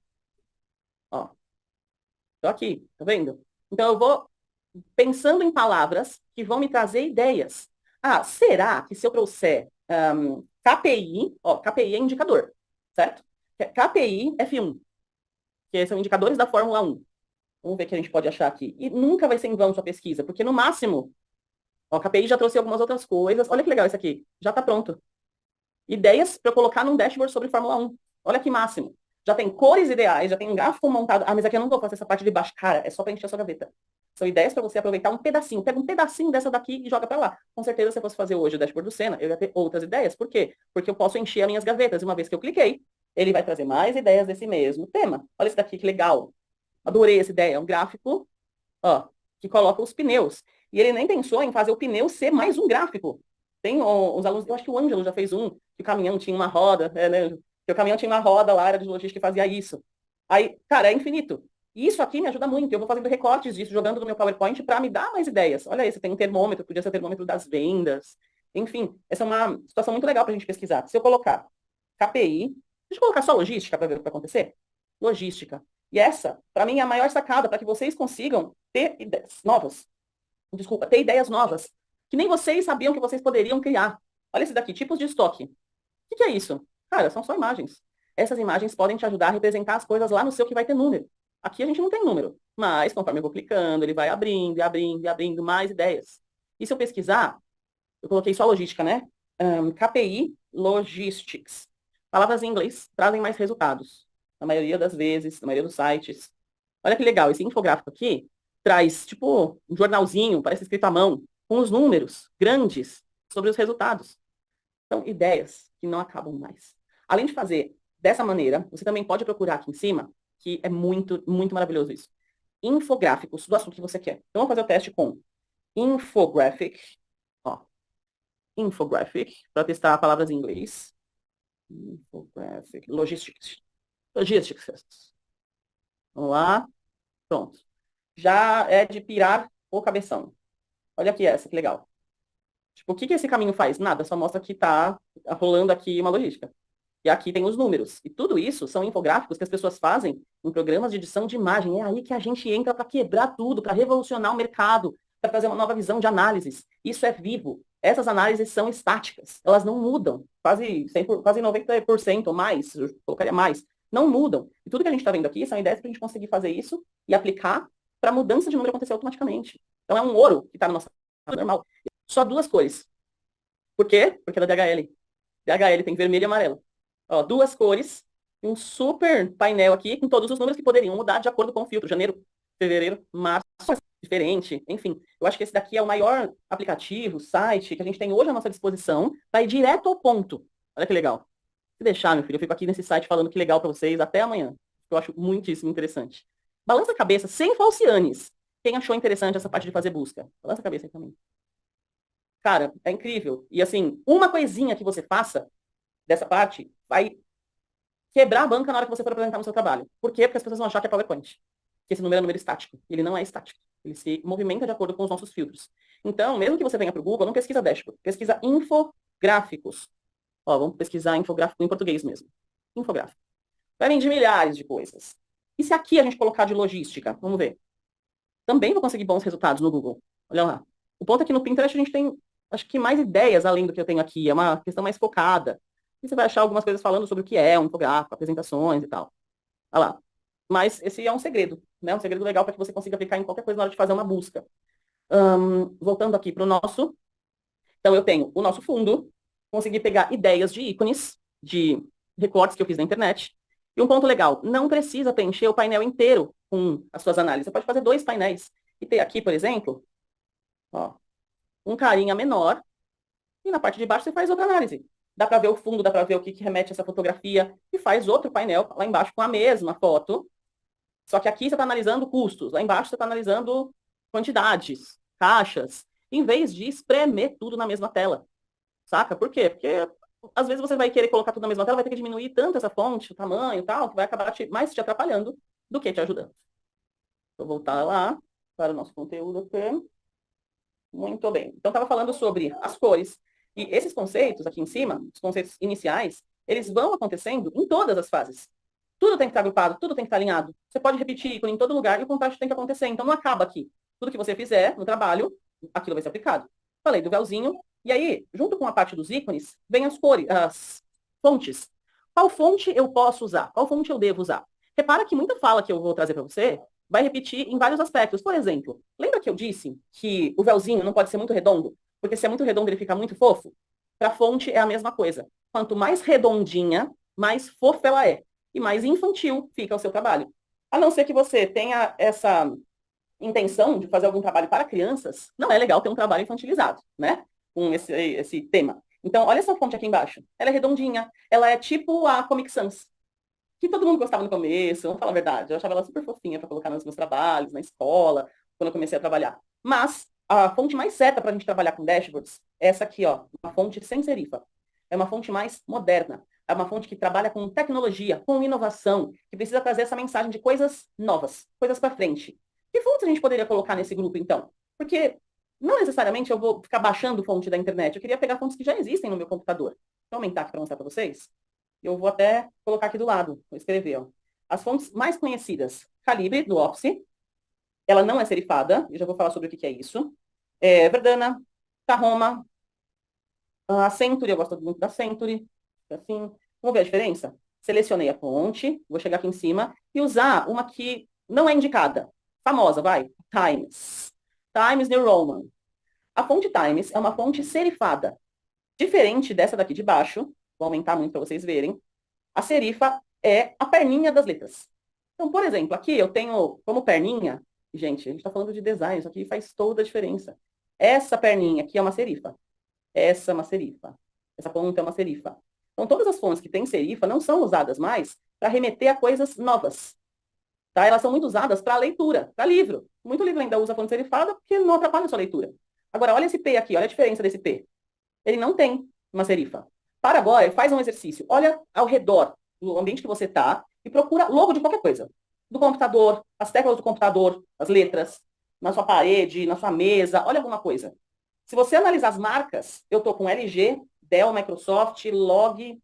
Ó, tô aqui, tá vendo? Então, eu vou pensando em palavras que vão me trazer ideias. Ah, será que se eu trouxer KPI, ó, KPI é indicador, certo? KPI F1, que são indicadores da Fórmula 1. Vamos ver o que a gente pode achar aqui. E nunca vai ser em vão sua pesquisa, porque no máximo, ó, KPI já trouxe algumas outras coisas. Olha que legal isso aqui. Já está pronto. Ideias para eu colocar num dashboard sobre Fórmula 1. Olha que máximo. Já tem cores ideais, já tem um gráfico montado. Ah, mas aqui eu não vou fazer essa parte de baixo. Cara, é só para encher a sua gaveta. São ideias para você aproveitar um pedacinho. Pega um pedacinho dessa daqui e joga para lá. Com certeza, se eu fosse fazer hoje o dashboard do Senna, eu ia ter outras ideias. Por quê? Porque eu posso encher as minhas gavetas. E uma vez que eu cliquei, ele vai trazer mais ideias desse mesmo tema. Olha esse daqui, que legal. Adorei essa ideia. É um gráfico, ó, que coloca os pneus. E ele nem pensou em fazer o pneu ser mais um gráfico. Tem os alunos, eu acho que o Ângelo já fez um, que o caminhão tinha uma roda, né? Que o caminhão tinha uma roda lá, era de logística que fazia isso. Aí, cara, é infinito. E isso aqui me ajuda muito. Eu vou fazendo recortes disso, jogando no meu PowerPoint para me dar mais ideias. Olha aí, você tem um termômetro, podia ser o termômetro das vendas. Enfim, essa é uma situação muito legal para a gente pesquisar. Se eu colocar KPI, deixa eu colocar só logística para ver o que vai acontecer. Logística. E essa, para mim, é a maior sacada para que vocês consigam ter ideias novas. Desculpa, ter ideias novas. Que nem vocês sabiam que vocês poderiam criar. Olha esse daqui, tipos de estoque. O que é isso? Cara, são só imagens. Essas imagens podem te ajudar a representar as coisas lá no seu que vai ter número. Aqui a gente não tem número, mas conforme eu vou clicando, ele vai abrindo e abrindo e abrindo mais ideias. E se eu pesquisar, eu coloquei só logística, né? KPI Logistics. Palavras em inglês trazem mais resultados. Na maioria das vezes, na maioria dos sites. Olha que legal, esse infográfico aqui traz, tipo, um jornalzinho, parece escrito à mão, com os números grandes sobre os resultados. São ideias que não acabam mais. Além de fazer dessa maneira, você também pode procurar aqui em cima, que é muito, muito maravilhoso isso. Infográficos do assunto que você quer. Então, vamos fazer o teste com infographic, ó, infographic, para testar palavras em inglês. Infographic, logistics. Logistics. Vamos lá. Pronto. Já é de pirar o cabeção. Olha aqui essa, que legal. Tipo, o que que esse caminho faz? Nada, só mostra que tá rolando aqui uma logística. E aqui tem os números. E tudo isso são infográficos que as pessoas fazem em programas de edição de imagem. É aí que a gente entra para quebrar tudo, para revolucionar o mercado, para trazer uma nova visão de análises. Isso é vivo. Essas análises são estáticas. Elas não mudam. Quase 100, quase 90% ou mais, eu colocaria mais, não mudam. E tudo que a gente está vendo aqui são ideias para a gente conseguir fazer isso e aplicar para a mudança de número acontecer automaticamente. Então é um ouro que está no nosso normal. Só duas cores. Por quê? Porque é da DHL. DHL tem vermelho e amarelo. Ó, duas cores, um super painel aqui com todos os números que poderiam mudar de acordo com o filtro. Janeiro, fevereiro, março, diferente. Enfim, eu acho que esse daqui é o maior aplicativo, site que a gente tem hoje à nossa disposição para ir direto ao ponto. Olha que legal. Se deixar, meu filho, eu fico aqui nesse site falando que legal para vocês até amanhã. Eu acho muitíssimo interessante. Balança a cabeça, sem falcianes. Quem achou interessante essa parte de fazer busca? Balança a cabeça aí também. Cara, é incrível. E assim, uma coisinha que você faça dessa parte vai quebrar a banca na hora que você for apresentar no seu trabalho. Por quê? Porque as pessoas vão achar que é PowerPoint. Que esse número é número estático. Ele não é estático. Ele se movimenta de acordo com os nossos filtros. Então, mesmo que você venha para o Google, não pesquisa dashboard, pesquisa infográficos. Ó, vamos pesquisar infográfico em português mesmo. Infográfico. Vai vir de milhares de coisas. E se aqui a gente colocar de logística? Vamos ver. Também vou conseguir bons resultados no Google. Olha lá. O ponto é que no Pinterest a gente tem, acho que mais ideias além do que eu tenho aqui. É uma questão mais focada. E você vai achar algumas coisas falando sobre o que é um infográfico, apresentações e tal. Olha lá. Mas esse é um segredo, né? Um segredo legal para que você consiga aplicar em qualquer coisa na hora de fazer uma busca. Voltando aqui para o nosso. Então, eu tenho o nosso fundo, consegui pegar ideias de ícones, de recortes que eu fiz na internet. E um ponto legal, não precisa preencher o painel inteiro com as suas análises. Você pode fazer dois painéis. E ter aqui, por exemplo, ó, um carinha menor, e na parte de baixo você faz outra análise. Dá para ver o fundo, dá para ver o que remete a essa fotografia, e faz outro painel lá embaixo com a mesma foto. Só que aqui você está analisando custos, lá embaixo você está analisando quantidades, caixas, em vez de espremer tudo na mesma tela. Saca? Por quê? Porque às vezes você vai querer colocar tudo na mesma tela, vai ter que diminuir tanto essa fonte, o tamanho e tal, que vai acabar mais te atrapalhando do que te ajudando. Vou voltar lá para o nosso conteúdo aqui. Muito bem. Então, estava falando sobre as cores. E esses conceitos aqui em cima, os conceitos iniciais, eles vão acontecendo em todas as fases. Tudo tem que estar agrupado, tudo tem que estar alinhado. Você pode repetir ícone em todo lugar e o contraste tem que acontecer. Então, não acaba aqui. Tudo que você fizer no trabalho, aquilo vai ser aplicado. Falei do véuzinho. E aí, junto com a parte dos ícones, vem as cores, as fontes. Qual fonte eu posso usar? Qual fonte eu devo usar? Repara que muita fala que eu vou trazer para você vai repetir em vários aspectos. Por exemplo, lembra que eu disse que o véuzinho não pode ser muito redondo? Porque se é muito redondo, ele fica muito fofo? Para a fonte é a mesma coisa. Quanto mais redondinha, mais fofa ela é. E mais infantil fica o seu trabalho. A não ser que você tenha essa intenção de fazer algum trabalho para crianças, não é legal ter um trabalho infantilizado, né? Com esse tema. Então, olha essa fonte aqui embaixo. Ela é redondinha. Ela é tipo a Comic Sans, que todo mundo gostava no começo, vamos falar a verdade. Eu achava ela super fofinha para colocar nos meus trabalhos, na escola, quando eu comecei a trabalhar. Mas a fonte mais certa para a gente trabalhar com dashboards é essa aqui, ó, uma fonte sem serifa. É uma fonte mais moderna. É uma fonte que trabalha com tecnologia, com inovação, que precisa trazer essa mensagem de coisas novas, coisas para frente. Que fontes a gente poderia colocar nesse grupo, então? Porque não necessariamente eu vou ficar baixando fonte da internet. Eu queria pegar fontes que já existem no meu computador. Vou aumentar aqui para mostrar para vocês. Eu vou até colocar aqui do lado, vou escrever, ó. As fontes mais conhecidas, Calibre, do Office, ela não é serifada, eu já vou falar sobre o que é isso. Verdana, Tahoma, a Century, eu gosto muito da Century, assim. Vamos ver a diferença? Selecionei a fonte, vou chegar aqui em cima e usar uma que não é indicada. Famosa, vai. Times. Times New Roman. A fonte Times é uma fonte serifada. Diferente dessa daqui de baixo, vou aumentar muito para vocês verem. A serifa é a perninha das letras. Então, por exemplo, aqui eu tenho como perninha, gente, a gente está falando de design, isso aqui faz toda a diferença. Essa perninha aqui é uma serifa. Essa é uma serifa. Essa ponta é uma serifa. Então, todas as fontes que têm serifa não são usadas mais para remeter a coisas novas. Tá? Elas são muito usadas para leitura, para livro. Muito livro ainda usa fonte serifada porque não atrapalha a sua leitura. Agora, olha esse P aqui, olha a diferença desse P. Ele não tem uma serifa. Para agora, faz um exercício. Olha ao redor do ambiente que você está e procura logo de qualquer coisa. Do computador, as teclas do computador, as letras, na sua parede, na sua mesa, olha alguma coisa. Se você analisar as marcas, eu estou com LG, Dell, Microsoft, Log,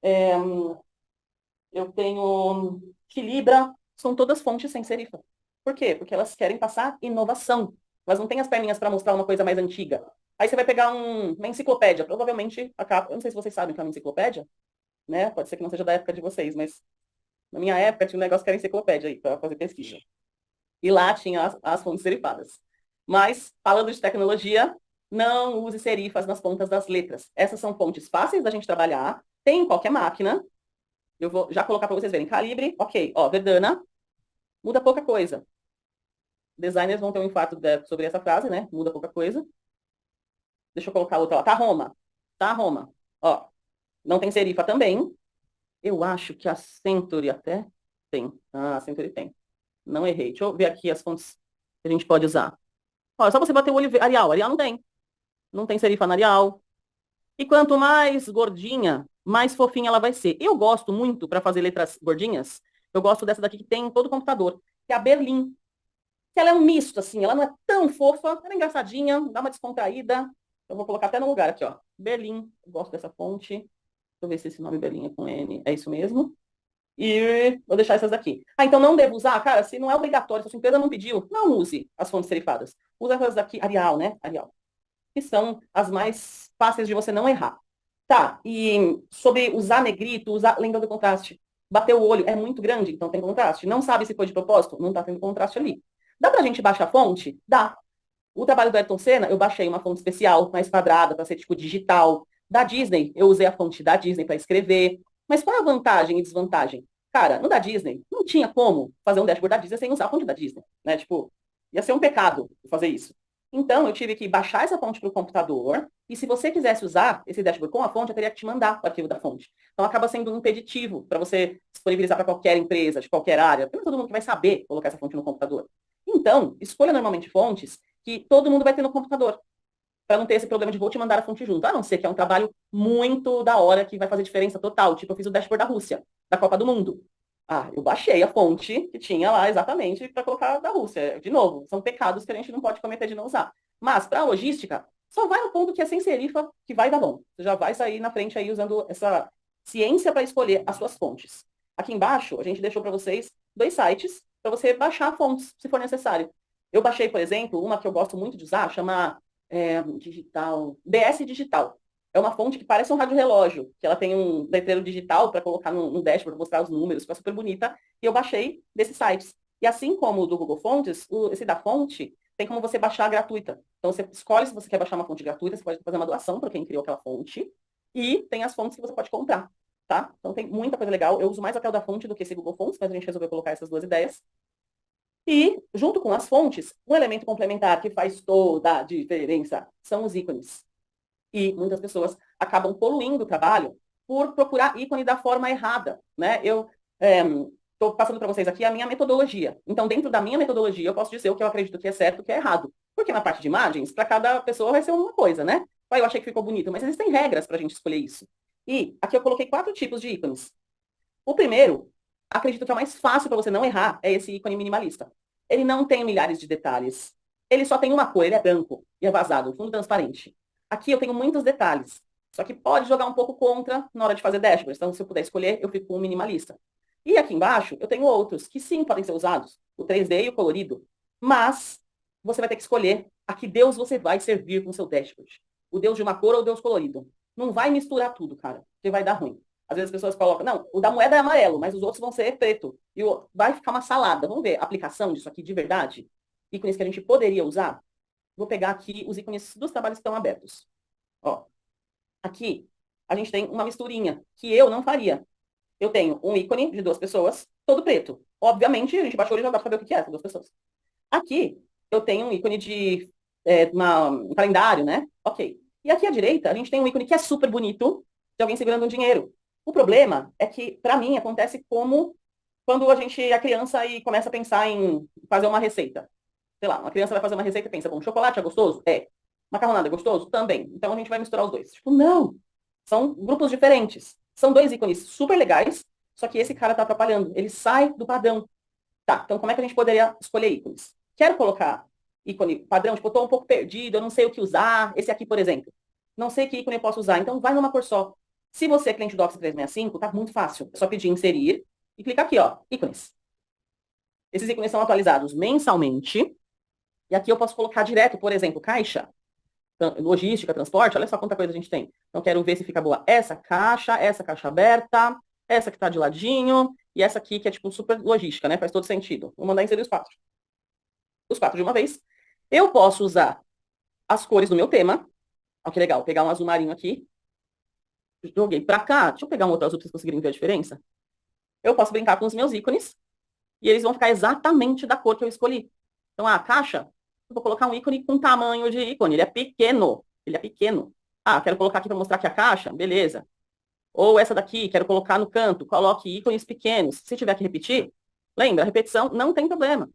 eu tenho Equilibra, são todas fontes sem serifa. Por quê? Porque elas querem passar inovação. Elas não têm as perninhas para mostrar uma coisa mais antiga. Aí você vai pegar uma enciclopédia, provavelmente a capa, eu não sei se vocês sabem o que é uma enciclopédia, né? Pode ser que não seja da época de vocês, mas na minha época tinha um negócio que era enciclopédia aí, para fazer pesquisa. E lá tinha as fontes serifadas. Mas, falando de tecnologia, não use serifas nas pontas das letras. Essas são fontes fáceis da gente trabalhar, tem em qualquer máquina. Eu vou já colocar para vocês verem. Calibre, ok. Ó, Verdana, muda pouca coisa. Designers vão ter um infarto sobre essa frase, né? Muda pouca coisa. Deixa eu colocar outra lá. Tahoma. Tahoma. Ó, não tem serifa também. Eu acho que a Century até tem. Ah, a Century tem. Não errei. Deixa eu ver aqui as fontes que a gente pode usar. Ó, é só você bater o olho e ver. Arial. Arial não tem. Não tem serifa na Arial. E quanto mais gordinha, mais fofinha ela vai ser. Eu gosto muito, para fazer letras gordinhas, eu gosto dessa daqui que tem em todo o computador, que é a Berlim. Que ela é um misto, assim. Ela não é tão fofa, ela é engraçadinha, dá uma descontraída. Eu vou colocar até no lugar aqui, ó. Berlim. Eu gosto dessa fonte. Deixa eu ver se esse nome Berlim é com N. É isso mesmo. E vou deixar essas daqui. Ah, então não devo usar? Cara, se não é obrigatório, se a sua empresa não pediu, não use as fontes serifadas. Usa essas daqui, Arial, né? Arial. Que são as mais fáceis de você não errar. Tá, e sobre usar negrito, lembra do contraste. Bater o olho é muito grande, então tem contraste. Não sabe se foi de propósito? Não tá tendo contraste ali. Dá pra gente baixar a fonte? Dá. O trabalho do Ayrton Senna, eu baixei uma fonte especial, mais quadrada, para ser tipo digital. Da Disney, eu usei a fonte da Disney para escrever. Mas qual é a vantagem e desvantagem? Cara, no da Disney, não tinha como fazer um dashboard da Disney sem usar a fonte da Disney, né? Tipo, ia ser um pecado fazer isso. Então, eu tive que baixar essa fonte para o computador, e se você quisesse usar esse dashboard com a fonte, eu teria que te mandar o arquivo da fonte. Então, acaba sendo um impeditivo para você disponibilizar para qualquer empresa, de qualquer área, porque não é todo mundo que vai saber colocar essa fonte no computador. Então, escolha normalmente fontes que todo mundo vai ter no computador, para não ter esse problema de vou te mandar a fonte junto, a não ser que é um trabalho muito da hora, que vai fazer diferença total. Tipo, eu fiz o dashboard da Rússia, da Copa do Mundo. Ah, eu baixei a fonte que tinha lá exatamente para colocar da Rússia. De novo, são pecados que a gente não pode cometer de não usar. Mas, para a logística, só vai no ponto que é sem serifa que vai dar bom. Você já vai sair na frente aí usando essa ciência para escolher as suas fontes. Aqui embaixo, a gente deixou para vocês 2 sites para você baixar fontes, se for necessário. Eu baixei, por exemplo, uma que eu gosto muito de usar, chama BS Digital. É uma fonte que parece um rádio-relógio, que ela tem um letreiro digital para colocar no dashboard, mostrar os números, fica super bonita. E eu baixei desses sites. E assim como o do Google Fontes, esse da fonte tem como você baixar gratuita. Então você escolhe se você quer baixar uma fonte gratuita, você pode fazer uma doação para quem criou aquela fonte. E tem as fontes que você pode comprar, tá? Então tem muita coisa legal. Eu uso mais até o da fonte do que esse Google Fontes, mas a gente resolveu colocar essas 2 ideias. E, junto com as fontes, um elemento complementar que faz toda a diferença são os ícones. E muitas pessoas acabam poluindo o trabalho por procurar ícone da forma errada, né? Eu estou passando para vocês aqui a minha metodologia. Então, dentro da minha metodologia, eu posso dizer o que eu acredito que é certo e o que é errado. Porque na parte de imagens, para cada pessoa vai ser uma coisa, né? Eu achei que ficou bonito, mas existem regras para a gente escolher isso. E aqui eu coloquei 4 tipos de ícones. O primeiro, acredito que é o mais fácil para você não errar, é esse ícone minimalista. Ele não tem milhares de detalhes. Ele só tem uma cor, ele é branco e é vazado, fundo transparente. Aqui eu tenho muitos detalhes, só que pode jogar um pouco contra na hora de fazer dashboards. Então, se eu puder escolher, eu fico com um minimalista. E aqui embaixo, eu tenho outros que sim podem ser usados, o 3D e o colorido. Mas você vai ter que escolher a que Deus você vai servir com o seu dashboard. O Deus de uma cor ou o Deus colorido. Não vai misturar tudo, cara, porque vai dar ruim. Às vezes as pessoas colocam, não, o da moeda é amarelo, mas os outros vão ser preto. E vai ficar uma salada. Vamos ver a aplicação disso aqui de verdade? Ícones que a gente poderia usar. Vou pegar aqui os ícones dos trabalhos que estão abertos. Ó, aqui a gente tem uma misturinha que eu não faria. Eu tenho um ícone de 2 pessoas, todo preto. Obviamente, a gente baixou e já dá para saber o que é, são 2 pessoas. Aqui eu tenho um ícone de um calendário, né? Ok. E aqui à direita, a gente tem um ícone que é super bonito, de alguém segurando um dinheiro. O problema é que, para mim, acontece como quando a gente é criança e começa a pensar em fazer uma receita. Sei lá, uma criança vai fazer uma receita e pensa, bom, chocolate é gostoso? É. Macarronada é gostoso? Também. Então a gente vai misturar os dois. Tipo, não. São grupos diferentes. São 2 ícones super legais, só que esse cara tá atrapalhando. Ele sai do padrão. Tá, então como é que a gente poderia escolher ícones? Quero colocar ícone padrão, tipo, eu tô um pouco perdido, eu não sei o que usar. Esse aqui, por exemplo. Não sei que ícone eu posso usar. Então vai numa cor só. Se você é cliente do Office 365, tá muito fácil. É só pedir inserir e clicar aqui, ó, ícones. Esses ícones são atualizados mensalmente. E aqui eu posso colocar direto, por exemplo, caixa, logística, transporte, olha só quanta coisa a gente tem. Então, quero ver se fica boa essa caixa aberta, essa que está de ladinho, e essa aqui que é tipo super logística, né? Faz todo sentido. Vou mandar inserir os 4. Os 4 de uma vez. Eu posso usar as cores do meu tema. Olha que legal, pegar um azul marinho aqui. Joguei pra cá. Deixa eu pegar um outro azul para vocês conseguirem ver a diferença. Eu posso brincar com os meus ícones, e eles vão ficar exatamente da cor que eu escolhi. Então, a caixa, eu vou colocar um ícone com tamanho de ícone. Ele é pequeno. Ele é pequeno. Ah, quero colocar aqui para mostrar aqui a caixa. Beleza. Ou essa daqui, quero colocar no canto. Coloque ícones pequenos. Se tiver que repetir, lembra, a repetição não tem problema.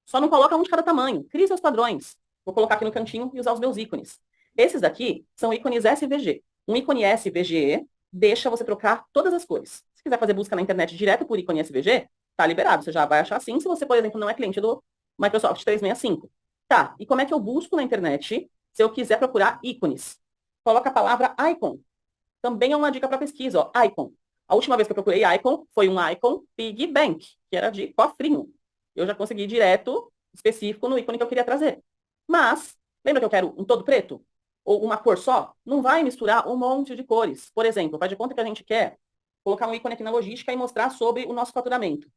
Só não coloca um de cada tamanho. Crie seus padrões. Vou colocar aqui no cantinho e usar os meus ícones. Esses daqui são ícones SVG. Um ícone SVG deixa você trocar todas as cores. Se quiser fazer busca na internet direto por ícone SVG, tá liberado. Você já vai achar assim, se você, por exemplo, não é cliente do Microsoft 365. Tá, e como é que eu busco na internet se eu quiser procurar ícones? Coloca a palavra icon. Também é uma dica para pesquisa, ó, icon. A última vez que eu procurei icon foi um icon piggy bank, que era de cofrinho. Eu já consegui direto, específico, no ícone que eu queria trazer. Mas, lembra que eu quero um todo preto? Ou uma cor só? Não vai misturar um monte de cores. Por exemplo, faz de conta que a gente quer colocar um ícone aqui na logística e mostrar sobre o nosso faturamento.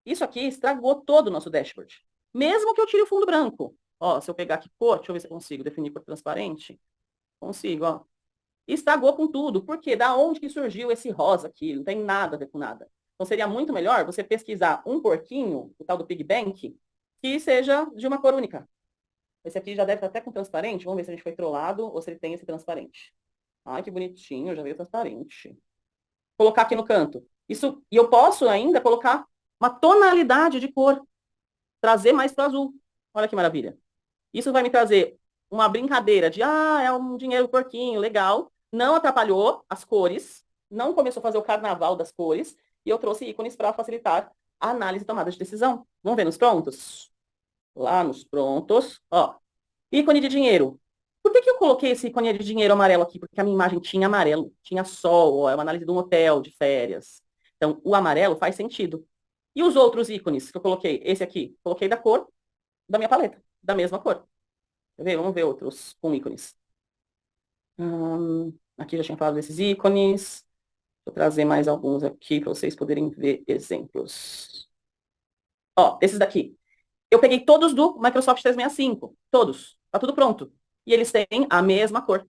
Isso aqui estragou todo o nosso dashboard. Mesmo que eu tire o fundo branco. Ó, se eu pegar aqui cor, deixa eu ver se eu consigo definir cor transparente. Consigo, ó. Estragou com tudo. Por quê? Da onde que surgiu esse rosa aqui? Não tem nada a ver com nada. Então seria muito melhor você pesquisar um porquinho, o tal do Pig Bank, que seja de uma cor única. Esse aqui já deve estar até com transparente. Vamos ver se a gente foi trollado ou se ele tem esse transparente. Ai, que bonitinho, já veio transparente. Colocar aqui no canto. Isso, e eu posso ainda colocar uma tonalidade de cor. Trazer mais para o azul. Olha que maravilha. Isso vai me trazer uma brincadeira de, é um dinheiro porquinho, legal. Não atrapalhou as cores. Não começou a fazer o carnaval das cores. E eu trouxe ícones para facilitar a análise e tomada de decisão. Vamos ver nos prontos? Lá nos prontos, ó. Ícone de dinheiro. Por que eu coloquei esse ícone de dinheiro amarelo aqui? Porque a minha imagem tinha amarelo, tinha sol, ó, é uma análise de um hotel de férias. Então, o amarelo faz sentido. E os outros ícones que eu coloquei? Esse aqui, coloquei da cor da minha paleta, da mesma cor. Quer ver? Vamos ver outros com ícones. Aqui já tinha falado desses ícones. Vou trazer mais alguns aqui para vocês poderem ver exemplos. Ó, esses daqui. Eu peguei todos do Microsoft 365, todos. Tá tudo pronto. E eles têm a mesma cor.